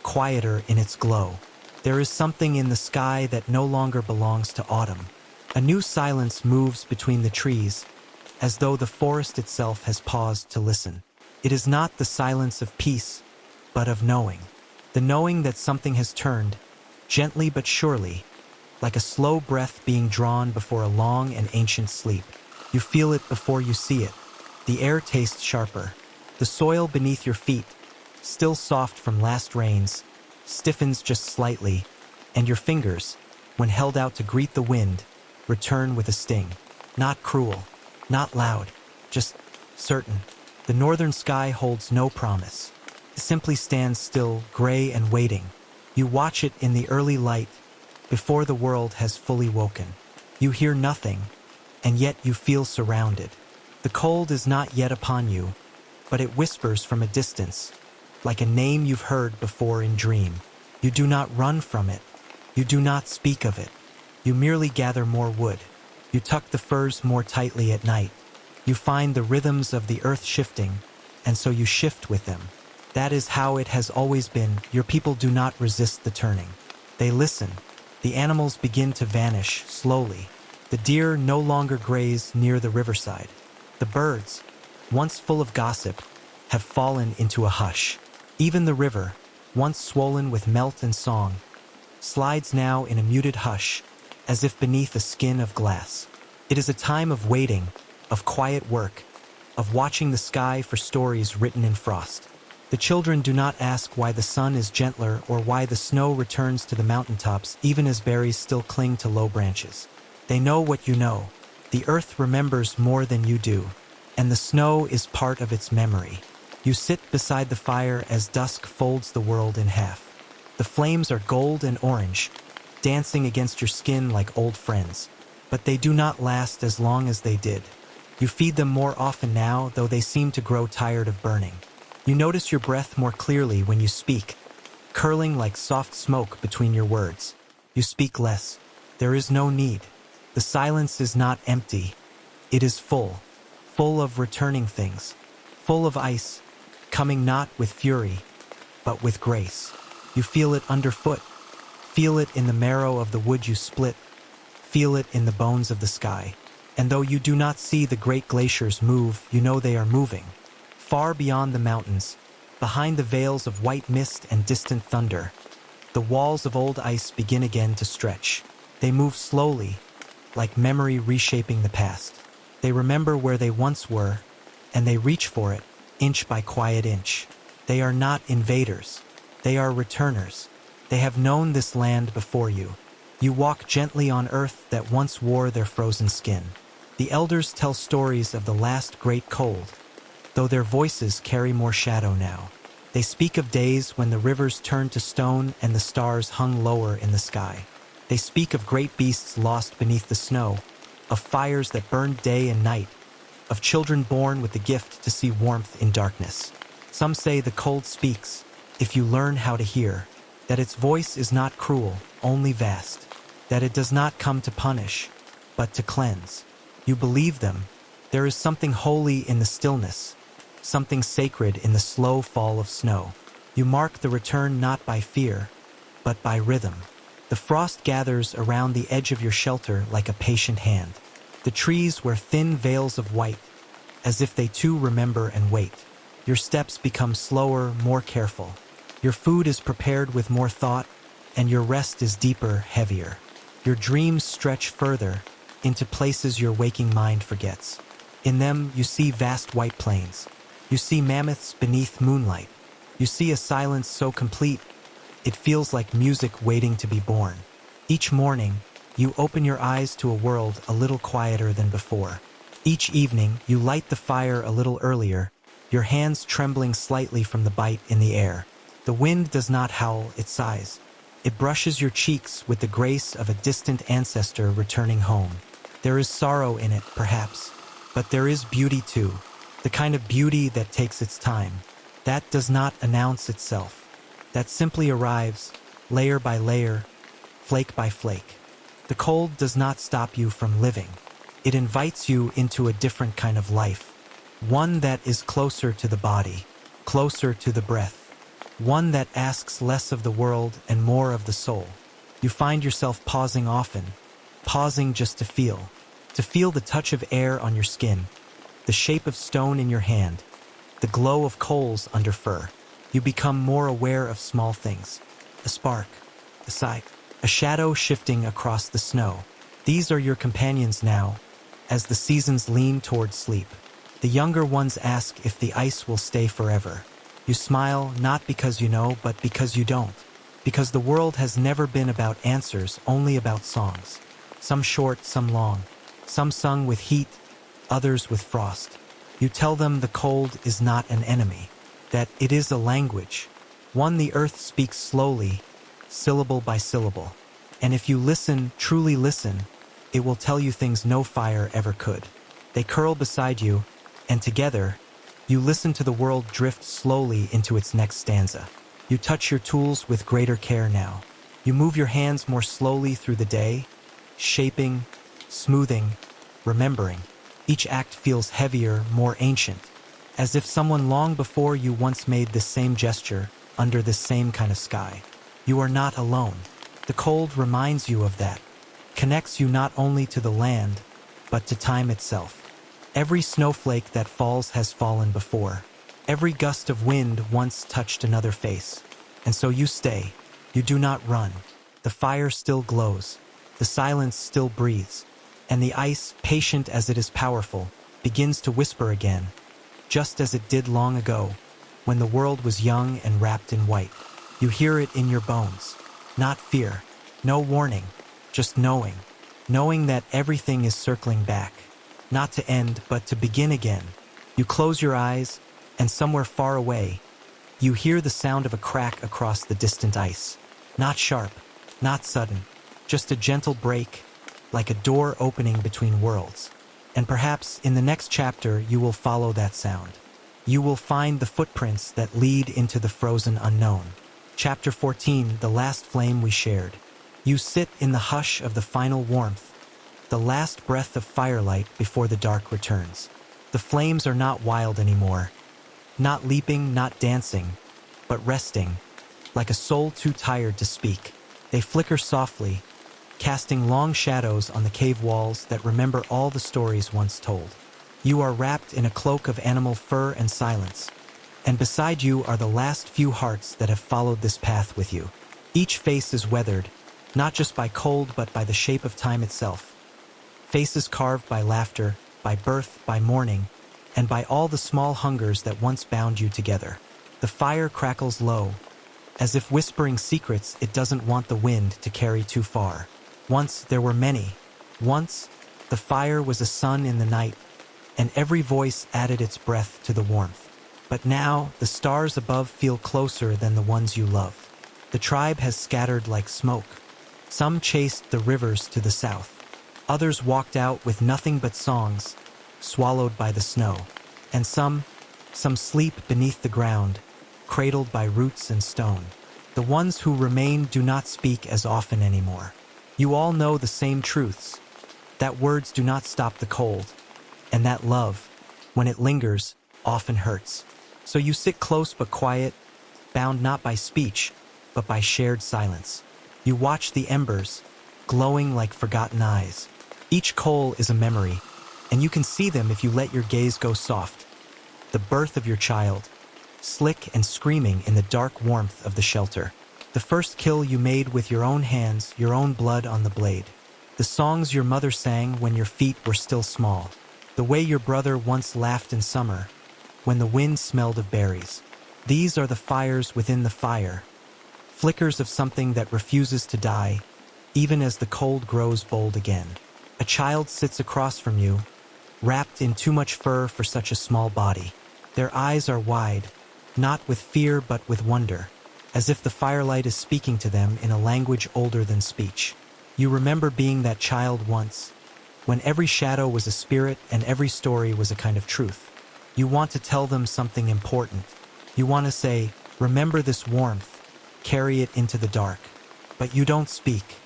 Speaker 1: quieter in its glow. There is something in the sky that no longer belongs to autumn. A new silence moves between the trees, as though the forest itself has paused to listen. It is not the silence of peace, but of knowing. The knowing that something has turned, gently but surely, like a slow breath being drawn before a long and ancient sleep. You feel it before you see it. The air tastes sharper. The soil beneath your feet, still soft from last rains, stiffens just slightly, and your fingers, when held out to greet the wind, return with a sting. Not cruel, not loud, just certain. The northern sky holds no promise. It simply stands still, gray and waiting. You watch it in the early light, before the world has fully woken. You hear nothing, and yet you feel surrounded. The cold is not yet upon you, but it whispers from a distance, like a name you've heard before in dream. You do not run from it. You do not speak of it. You merely gather more wood. You tuck the furs more tightly at night. You find the rhythms of the earth shifting, and so you shift with them. That is how it has always been. Your people do not resist the turning. They listen. The animals begin to vanish slowly. The deer no longer graze near the riverside. The birds, once full of gossip, have fallen into a hush. Even the river, once swollen with melt and song, slides now in a muted hush, as if beneath a skin of glass. It is a time of waiting, of quiet work, of watching the sky for stories written in frost. The children do not ask why the sun is gentler or why the snow returns to the mountaintops even as berries still cling to low branches. They know what you know. The earth remembers more than you do, and the snow is part of its memory. You sit beside the fire as dusk folds the world in half. The flames are gold and orange, dancing against your skin like old friends. But they do not last as long as they did. You feed them more often now, though they seem to grow tired of burning. You notice your breath more clearly when you speak, curling like soft smoke between your words. You speak less. There is no need. The silence is not empty. It is full of returning things, full of ice, coming not with fury, but with grace. You feel it underfoot. Feel it in the marrow of the wood you split. Feel it in the bones of the sky. And though you do not see the great glaciers move, you know they are moving. Far beyond the mountains, behind the veils of white mist and distant thunder, the walls of old ice begin again to stretch. They move slowly, like memory reshaping the past. They remember where they once were, and they reach for it, inch by quiet inch. They are not invaders. They are returners. They have known this land before you. You walk gently on earth that once wore their frozen skin. The elders tell stories of the last great cold, though their voices carry more shadow now. They speak of days when the rivers turned to stone and the stars hung lower in the sky. They speak of great beasts lost beneath the snow, of fires that burned day and night, of children born with the gift to see warmth in darkness. Some say the cold speaks, if you learn how to hear, that its voice is not cruel, only vast, that it does not come to punish, but to cleanse. You believe them. There is something holy in the stillness, something sacred in the slow fall of snow. You mark the return not by fear, but by rhythm. The frost gathers around the edge of your shelter like a patient hand. The trees wear thin veils of white, as if they too remember and wait. Your steps become slower, more careful. Your food is prepared with more thought, and your rest is deeper, heavier. Your dreams stretch further, into places your waking mind forgets. In them, you see vast white plains. You see mammoths beneath moonlight. You see a silence so complete, it feels like music waiting to be born. Each morning, you open your eyes to a world a little quieter than before. Each evening, you light the fire a little earlier, your hands trembling slightly from the bite in the air. The wind does not howl, it sighs. It brushes your cheeks with the grace of a distant ancestor returning home. There is sorrow in it, perhaps, but there is beauty too, the kind of beauty that takes its time, that does not announce itself, that simply arrives, layer by layer, flake by flake. The cold does not stop you from living. It invites you into a different kind of life, one that is closer to the body, closer to the breath, one that asks less of the world and more of the soul. You find yourself pausing often, pausing just to feel the touch of air on your skin, the shape of stone in your hand, the glow of coals under fur. You become more aware of small things. A spark, a sigh, a shadow shifting across the snow. These are your companions now, as the seasons lean toward sleep. The younger ones ask if the ice will stay forever. You smile, not because you know, but because you don't. Because the world has never been about answers, only about songs. Some short, some long. Some sung with heat, others with frost. You tell them the cold is not an enemy, that it is a language, one the earth speaks slowly, syllable by syllable. And if you listen, truly listen, it will tell you things no fire ever could. They curl beside you, and together, you listen to the world drift slowly into its next stanza. You touch your tools with greater care now. You move your hands more slowly through the day, shaping, smoothing, remembering. Each act feels heavier, more ancient, as if someone long before you once made this same gesture under this same kind of sky. You are not alone. The cold reminds you of that, connects you not only to the land, but to time itself. Every snowflake that falls has fallen before. Every gust of wind once touched another face. And so you stay. You do not run. The fire still glows. The silence still breathes. And the ice, patient as it is powerful, begins to whisper again, just as it did long ago, when the world was young and wrapped in white. You hear it in your bones. Not fear. No warning. Just knowing. Knowing that everything is circling back. Not to end, but to begin again. You close your eyes, and somewhere far away, you hear the sound of a crack across the distant ice. Not sharp, not sudden, just a gentle break, like a door opening between worlds. And perhaps in the next chapter you will follow that sound. You will find the footprints that lead into the frozen unknown. Chapter 14, The Last Flame We Shared. You sit in the hush of the final warmth, the last breath of firelight before the dark returns. The flames are not wild anymore, not leaping, not dancing, but resting, like a soul too tired to speak. They flicker softly, casting long shadows on the cave walls that remember all the stories once told. You are wrapped in a cloak of animal fur and silence, and beside you are the last few hearts that have followed this path with you. Each face is weathered, not just by cold but by the shape of time itself. Faces carved by laughter, by birth, by mourning, and by all the small hungers that once bound you together. The fire crackles low, as if whispering secrets it doesn't want the wind to carry too far. Once there were many. Once, the fire was a sun in the night, and every voice added its breath to the warmth. But now, the stars above feel closer than the ones you loved. The tribe has scattered like smoke. Some chased the rivers to the south. Others walked out with nothing but songs, swallowed by the snow. And some sleep beneath the ground, cradled by roots and stone. The ones who remain do not speak as often anymore. You all know the same truths, that words do not stop the cold, and that love, when it lingers, often hurts. So you sit close but quiet, bound not by speech, but by shared silence. You watch the embers, glowing like forgotten eyes. Each coal is a memory, and you can see them if you let your gaze go soft. The birth of your child, slick and screaming in the dark warmth of the shelter. The first kill you made with your own hands, your own blood on the blade. The songs your mother sang when your feet were still small. The way your brother once laughed in summer, when the wind smelled of berries. These are the fires within the fire, flickers of something that refuses to die, even as the cold grows bold again. A child sits across from you, wrapped in too much fur for such a small body. Their eyes are wide, not with fear but with wonder, as if the firelight is speaking to them in a language older than speech. You remember being that child once, when every shadow was a spirit and every story was a kind of truth. You want to tell them something important. You want to say, remember this warmth, carry it into the dark. But you don't speak.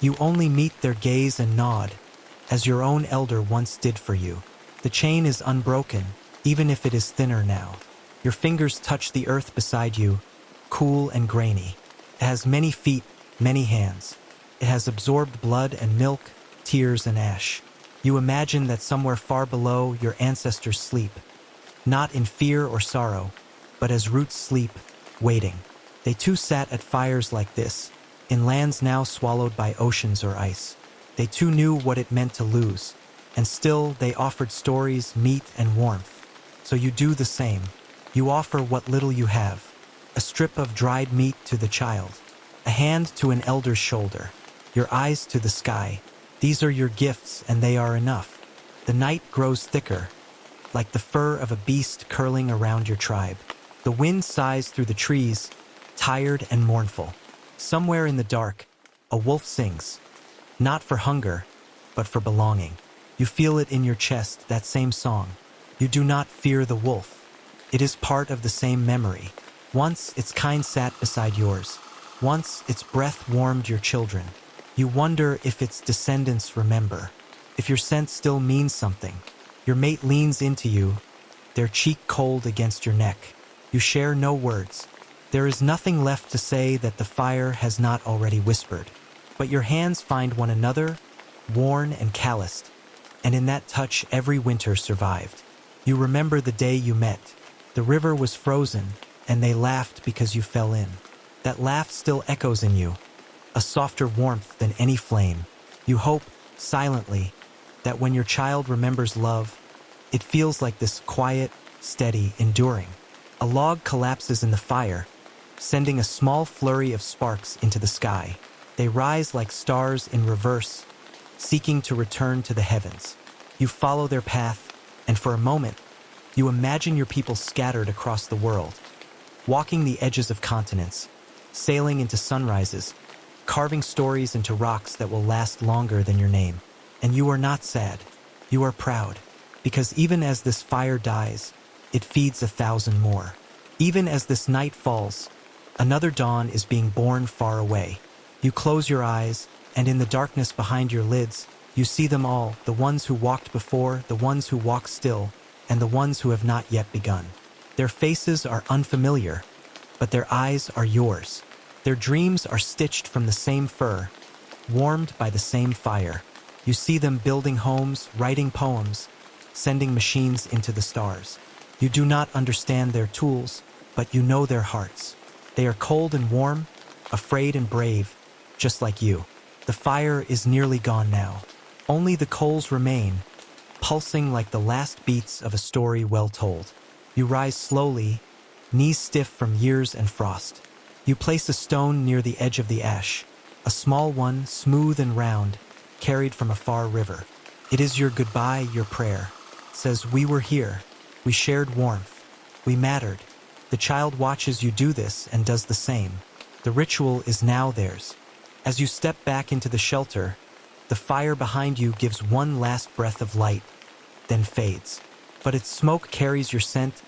Speaker 1: You only meet their gaze and nod, as your own elder once did for you. The chain is unbroken, even if it is thinner now. Your fingers touch the earth beside you, cool and grainy. It has many feet, many hands. It has absorbed blood and milk, tears and ash. You imagine that somewhere far below your ancestors sleep, not in fear or sorrow, but as roots sleep, waiting. They too sat at fires like this, in lands now swallowed by oceans or ice. They too knew what it meant to lose, and still they offered stories, meat, and warmth. So you do the same. You offer what little you have, a strip of dried meat to the child, a hand to an elder's shoulder, your eyes to the sky. These are your gifts, and they are enough. The night grows thicker, like the fur of a beast curling around your tribe. The wind sighs through the trees, tired and mournful. Somewhere in the dark, a wolf sings, not for hunger, but for belonging. You feel it in your chest, that same song. You do not fear the wolf. It is part of the same memory. Once its kind sat beside yours. Once its breath warmed your children. You wonder if its descendants remember, if your scent still means something. Your mate leans into you, their cheek cold against your neck. You share no words. There is nothing left to say that the fire has not already whispered. But your hands find one another, worn and calloused, and in that touch every winter survived. You remember the day you met. The river was frozen, and they laughed because you fell in. That laugh still echoes in you, a softer warmth than any flame. You hope, silently, that when your child remembers love, it feels like this quiet, steady, enduring. A log collapses in the fire, sending a small flurry of sparks into the sky. They rise like stars in reverse, seeking to return to the heavens. You follow their path, and for a moment, you imagine your people scattered across the world, walking the edges of continents, sailing into sunrises, carving stories into rocks that will last longer than your name. And you are not sad. You are proud, because even as this fire dies, it feeds 1,000 more. Even as this night falls, another dawn is being born far away. You close your eyes, and in the darkness behind your lids, you see them all, the ones who walked before, the ones who walk still, and the ones who have not yet begun. Their faces are unfamiliar, but their eyes are yours. Their dreams are stitched from the same fur, warmed by the same fire. You see them building homes, writing poems, sending machines into the stars. You do not understand their tools, but you know their hearts. They are cold and warm, afraid and brave, just like you. The fire is nearly gone now. Only the coals remain, pulsing like the last beats of a story well told. You rise slowly, knees stiff from years and frost. You place a stone near the edge of the ash, a small one, smooth and round, carried from a far river. It is your goodbye, your prayer. It says, we were here, we shared warmth, we mattered. The child watches you do this and does the same. The ritual is now theirs. As you step back into the shelter, the fire behind you gives one last breath of light, then fades. But its smoke carries your scent,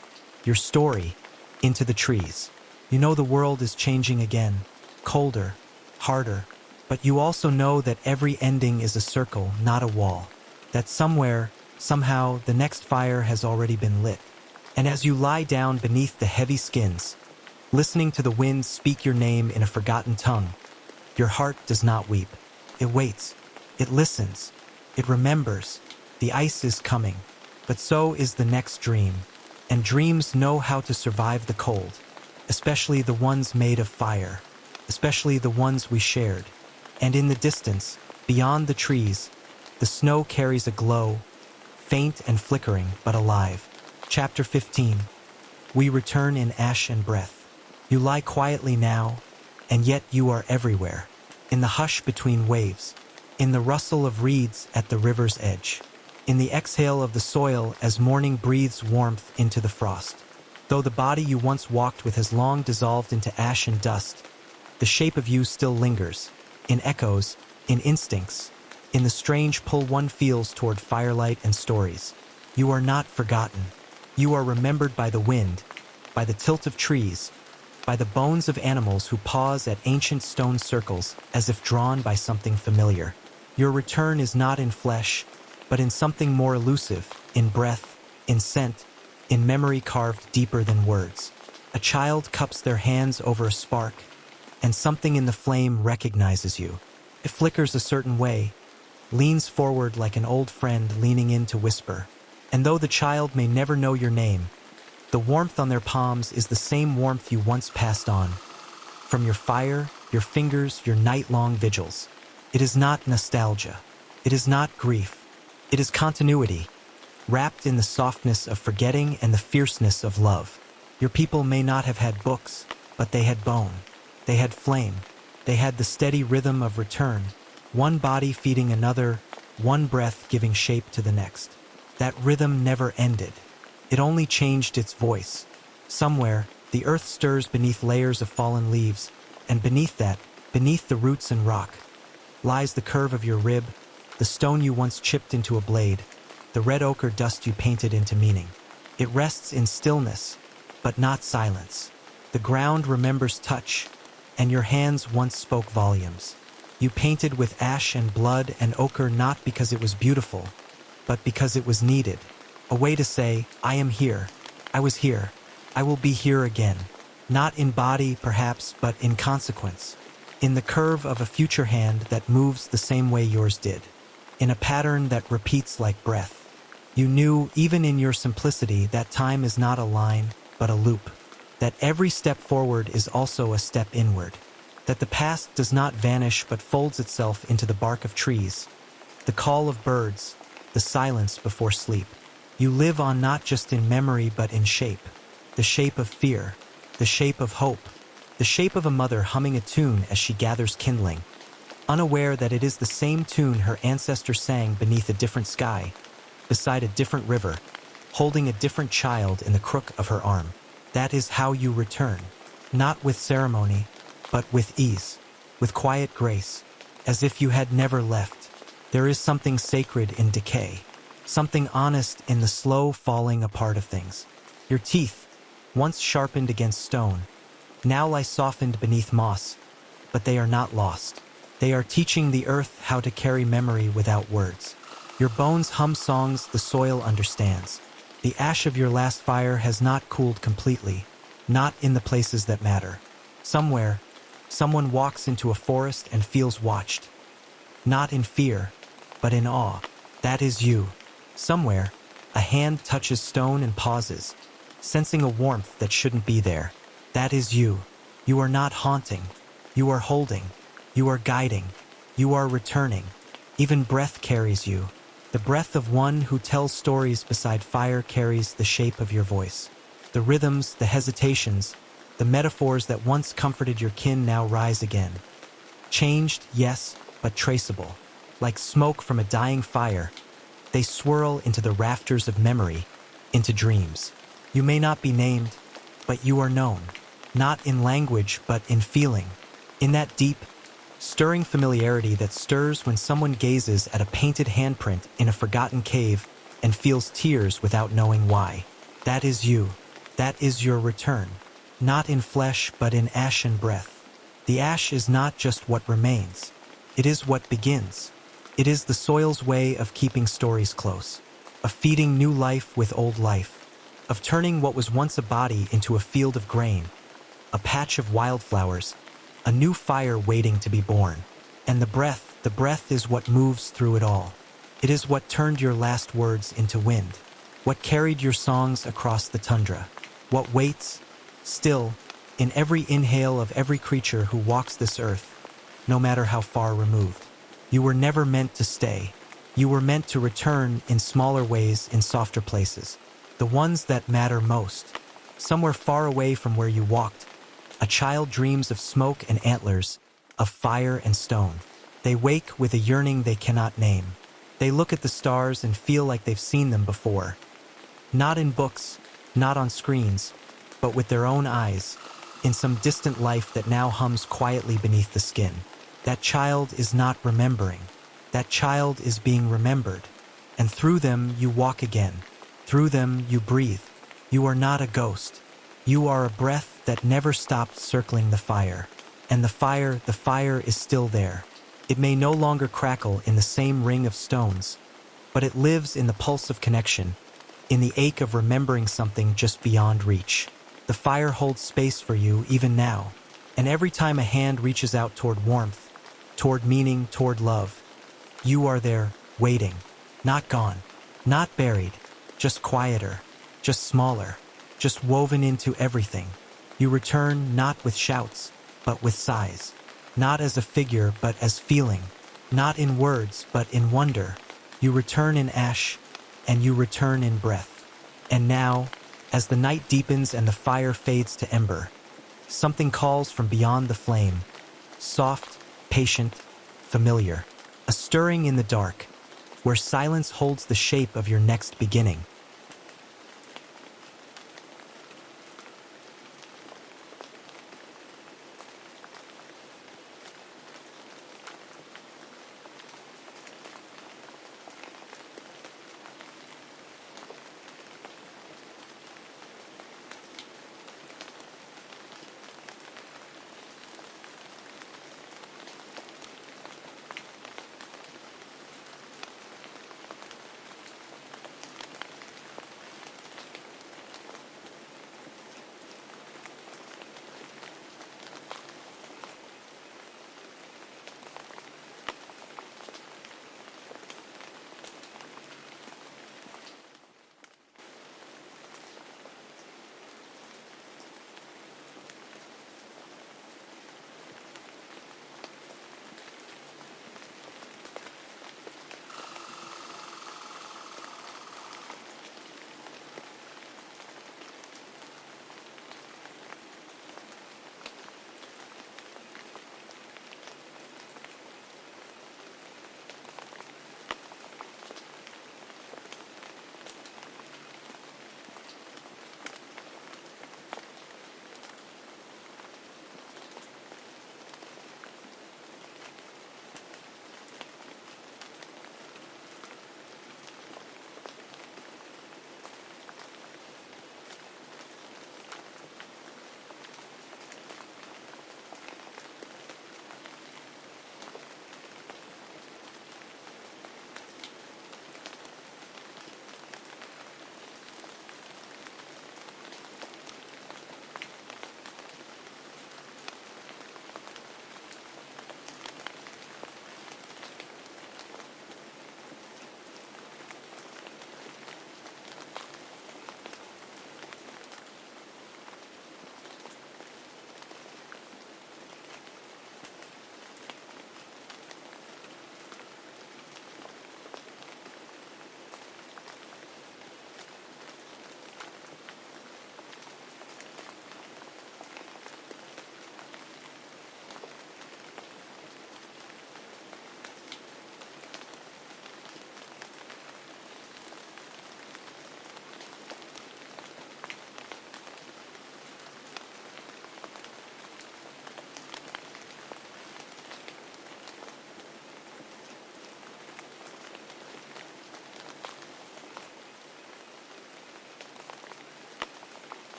Speaker 1: your story, into the trees. You know the world is changing again, colder, harder, but you also know that every ending is a circle, not a wall. That somewhere, somehow, the next fire has already been lit. And as you lie down beneath the heavy skins, listening to the wind speak your name in a forgotten tongue, your heart does not weep. It waits. It listens. It remembers. The ice is coming. But so is the next dream. And dreams know how to survive the cold, especially the ones made of fire, especially the ones we shared. And in the distance, beyond the trees, the snow carries a glow, faint and flickering, but alive. Chapter 15. We return in ash and breath. You lie quietly now, and yet you are everywhere. In the hush between waves, in the rustle of reeds at the river's edge, in the exhale of the soil as morning breathes warmth into the frost. Though the body you once walked with has long dissolved into ash and dust, the shape of you still lingers, in echoes, in instincts, in the strange pull one feels toward firelight and stories. You are not forgotten. You are remembered by the wind, by the tilt of trees, by the bones of animals who pause at ancient stone circles as if drawn by something familiar. Your return is not in flesh, but in something more elusive, in breath, in scent, in memory carved deeper than words. A child cups their hands over a spark, and something in the flame recognizes you. It flickers a certain way, leans forward like an old friend leaning in to whisper. And though the child may never know your name, The warmth on their palms is the same warmth you once passed on. From your fire, your fingers, your night-long vigils. It is not nostalgia. It is not grief. It is continuity, wrapped in the softness of forgetting and the fierceness of love. Your people may not have had books, but they had bone. They had flame. They had the steady rhythm of return, one body feeding another, one breath giving shape to the next. That rhythm never ended. It only changed its voice. Somewhere, the earth stirs beneath layers of fallen leaves, and beneath that, beneath the roots and rock, lies the curve of your rib, the stone you once chipped into a blade, the red ochre dust you painted into meaning. It rests in stillness, but not silence. The ground remembers touch, and your hands once spoke volumes. You painted with ash and blood and ochre not because it was beautiful, but because it was needed. A way to say, I am here. I was here. I will be here again. Not in body, perhaps, but in consequence. In the curve of a future hand that moves the same way yours did. In a pattern that repeats like breath. You knew, even in your simplicity, that time is not a line, but a loop. That every step forward is also a step inward. That the past does not vanish but folds itself into the bark of trees. The call of birds, the silence before sleep. You live on not just in memory but in shape. The shape of fear, the shape of hope, the shape of a mother humming a tune as she gathers kindling, unaware that it is the same tune her ancestors sang beneath a different sky, beside a different river, holding a different child in the crook of her arm. That is how you return, not with ceremony, but with ease, with quiet grace, as if you had never left. There is something sacred in decay, something honest in the slow falling apart of things. Your teeth, once sharpened against stone, now lie softened beneath moss, but they are not lost. They are teaching the earth how to carry memory without words. Your bones hum songs the soil understands. The ash of your last fire has not cooled completely, not in the places that matter. Somewhere, someone walks into a forest and feels watched. Not in fear, but in awe. That is you. Somewhere, a hand touches stone and pauses, sensing a warmth that shouldn't be there. That is you. You are not haunting. You are holding. You are guiding. You are returning. Even breath carries you. The breath of one who tells stories beside fire carries the shape of your voice. The rhythms, the hesitations, the metaphors that once comforted your kin now rise again. Changed, yes, but traceable. Like smoke from a dying fire, they swirl into the rafters of memory, into dreams. You may not be named, but you are known. Not in language, but in feeling. In that deep, stirring familiarity that stirs when someone gazes at a painted handprint in a forgotten cave and feels tears without knowing why. That is you. That is your return. Not in flesh, but in ash and breath. The ash is not just what remains. It is what begins. It is the soil's way of keeping stories close, of feeding new life with old life, of turning what was once a body into a field of grain, a patch of wildflowers, a new fire waiting to be born. And the breath is what moves through it all. It is what turned your last words into wind, what carried your songs across the tundra, what waits, still, in every inhale of every creature who walks this earth, no matter how far removed. You were never meant to stay. You were meant to return in smaller ways in softer places, the ones that matter most. Somewhere far away from where you walked, a child dreams of smoke and antlers, of fire and stone. They wake with a yearning they cannot name. They look at the stars and feel like they've seen them before. Not in books, not on screens, but with their own eyes, in some distant life that now hums quietly beneath the skin. That child is not remembering. That child is being remembered. And through them you walk again. Through them you breathe. You are not a ghost. You are a breath that never stopped circling the fire. And the fire is still there. It may no longer crackle in the same ring of stones, but it lives in the pulse of connection, in the ache of remembering something just beyond reach. The fire holds space for you even now, and every time a hand reaches out toward warmth, toward meaning, toward love, you are there, waiting, not gone, not buried, just quieter, just smaller. just woven into everything. You return not with shouts, but with sighs. Not as a figure, but as feeling. Not in words, but in wonder. You return in ash, and you return in breath. And now, as the night deepens and the fire fades to ember, something calls from beyond the flame. Soft, patient, familiar. A stirring in the dark, where silence holds the shape of your next beginning.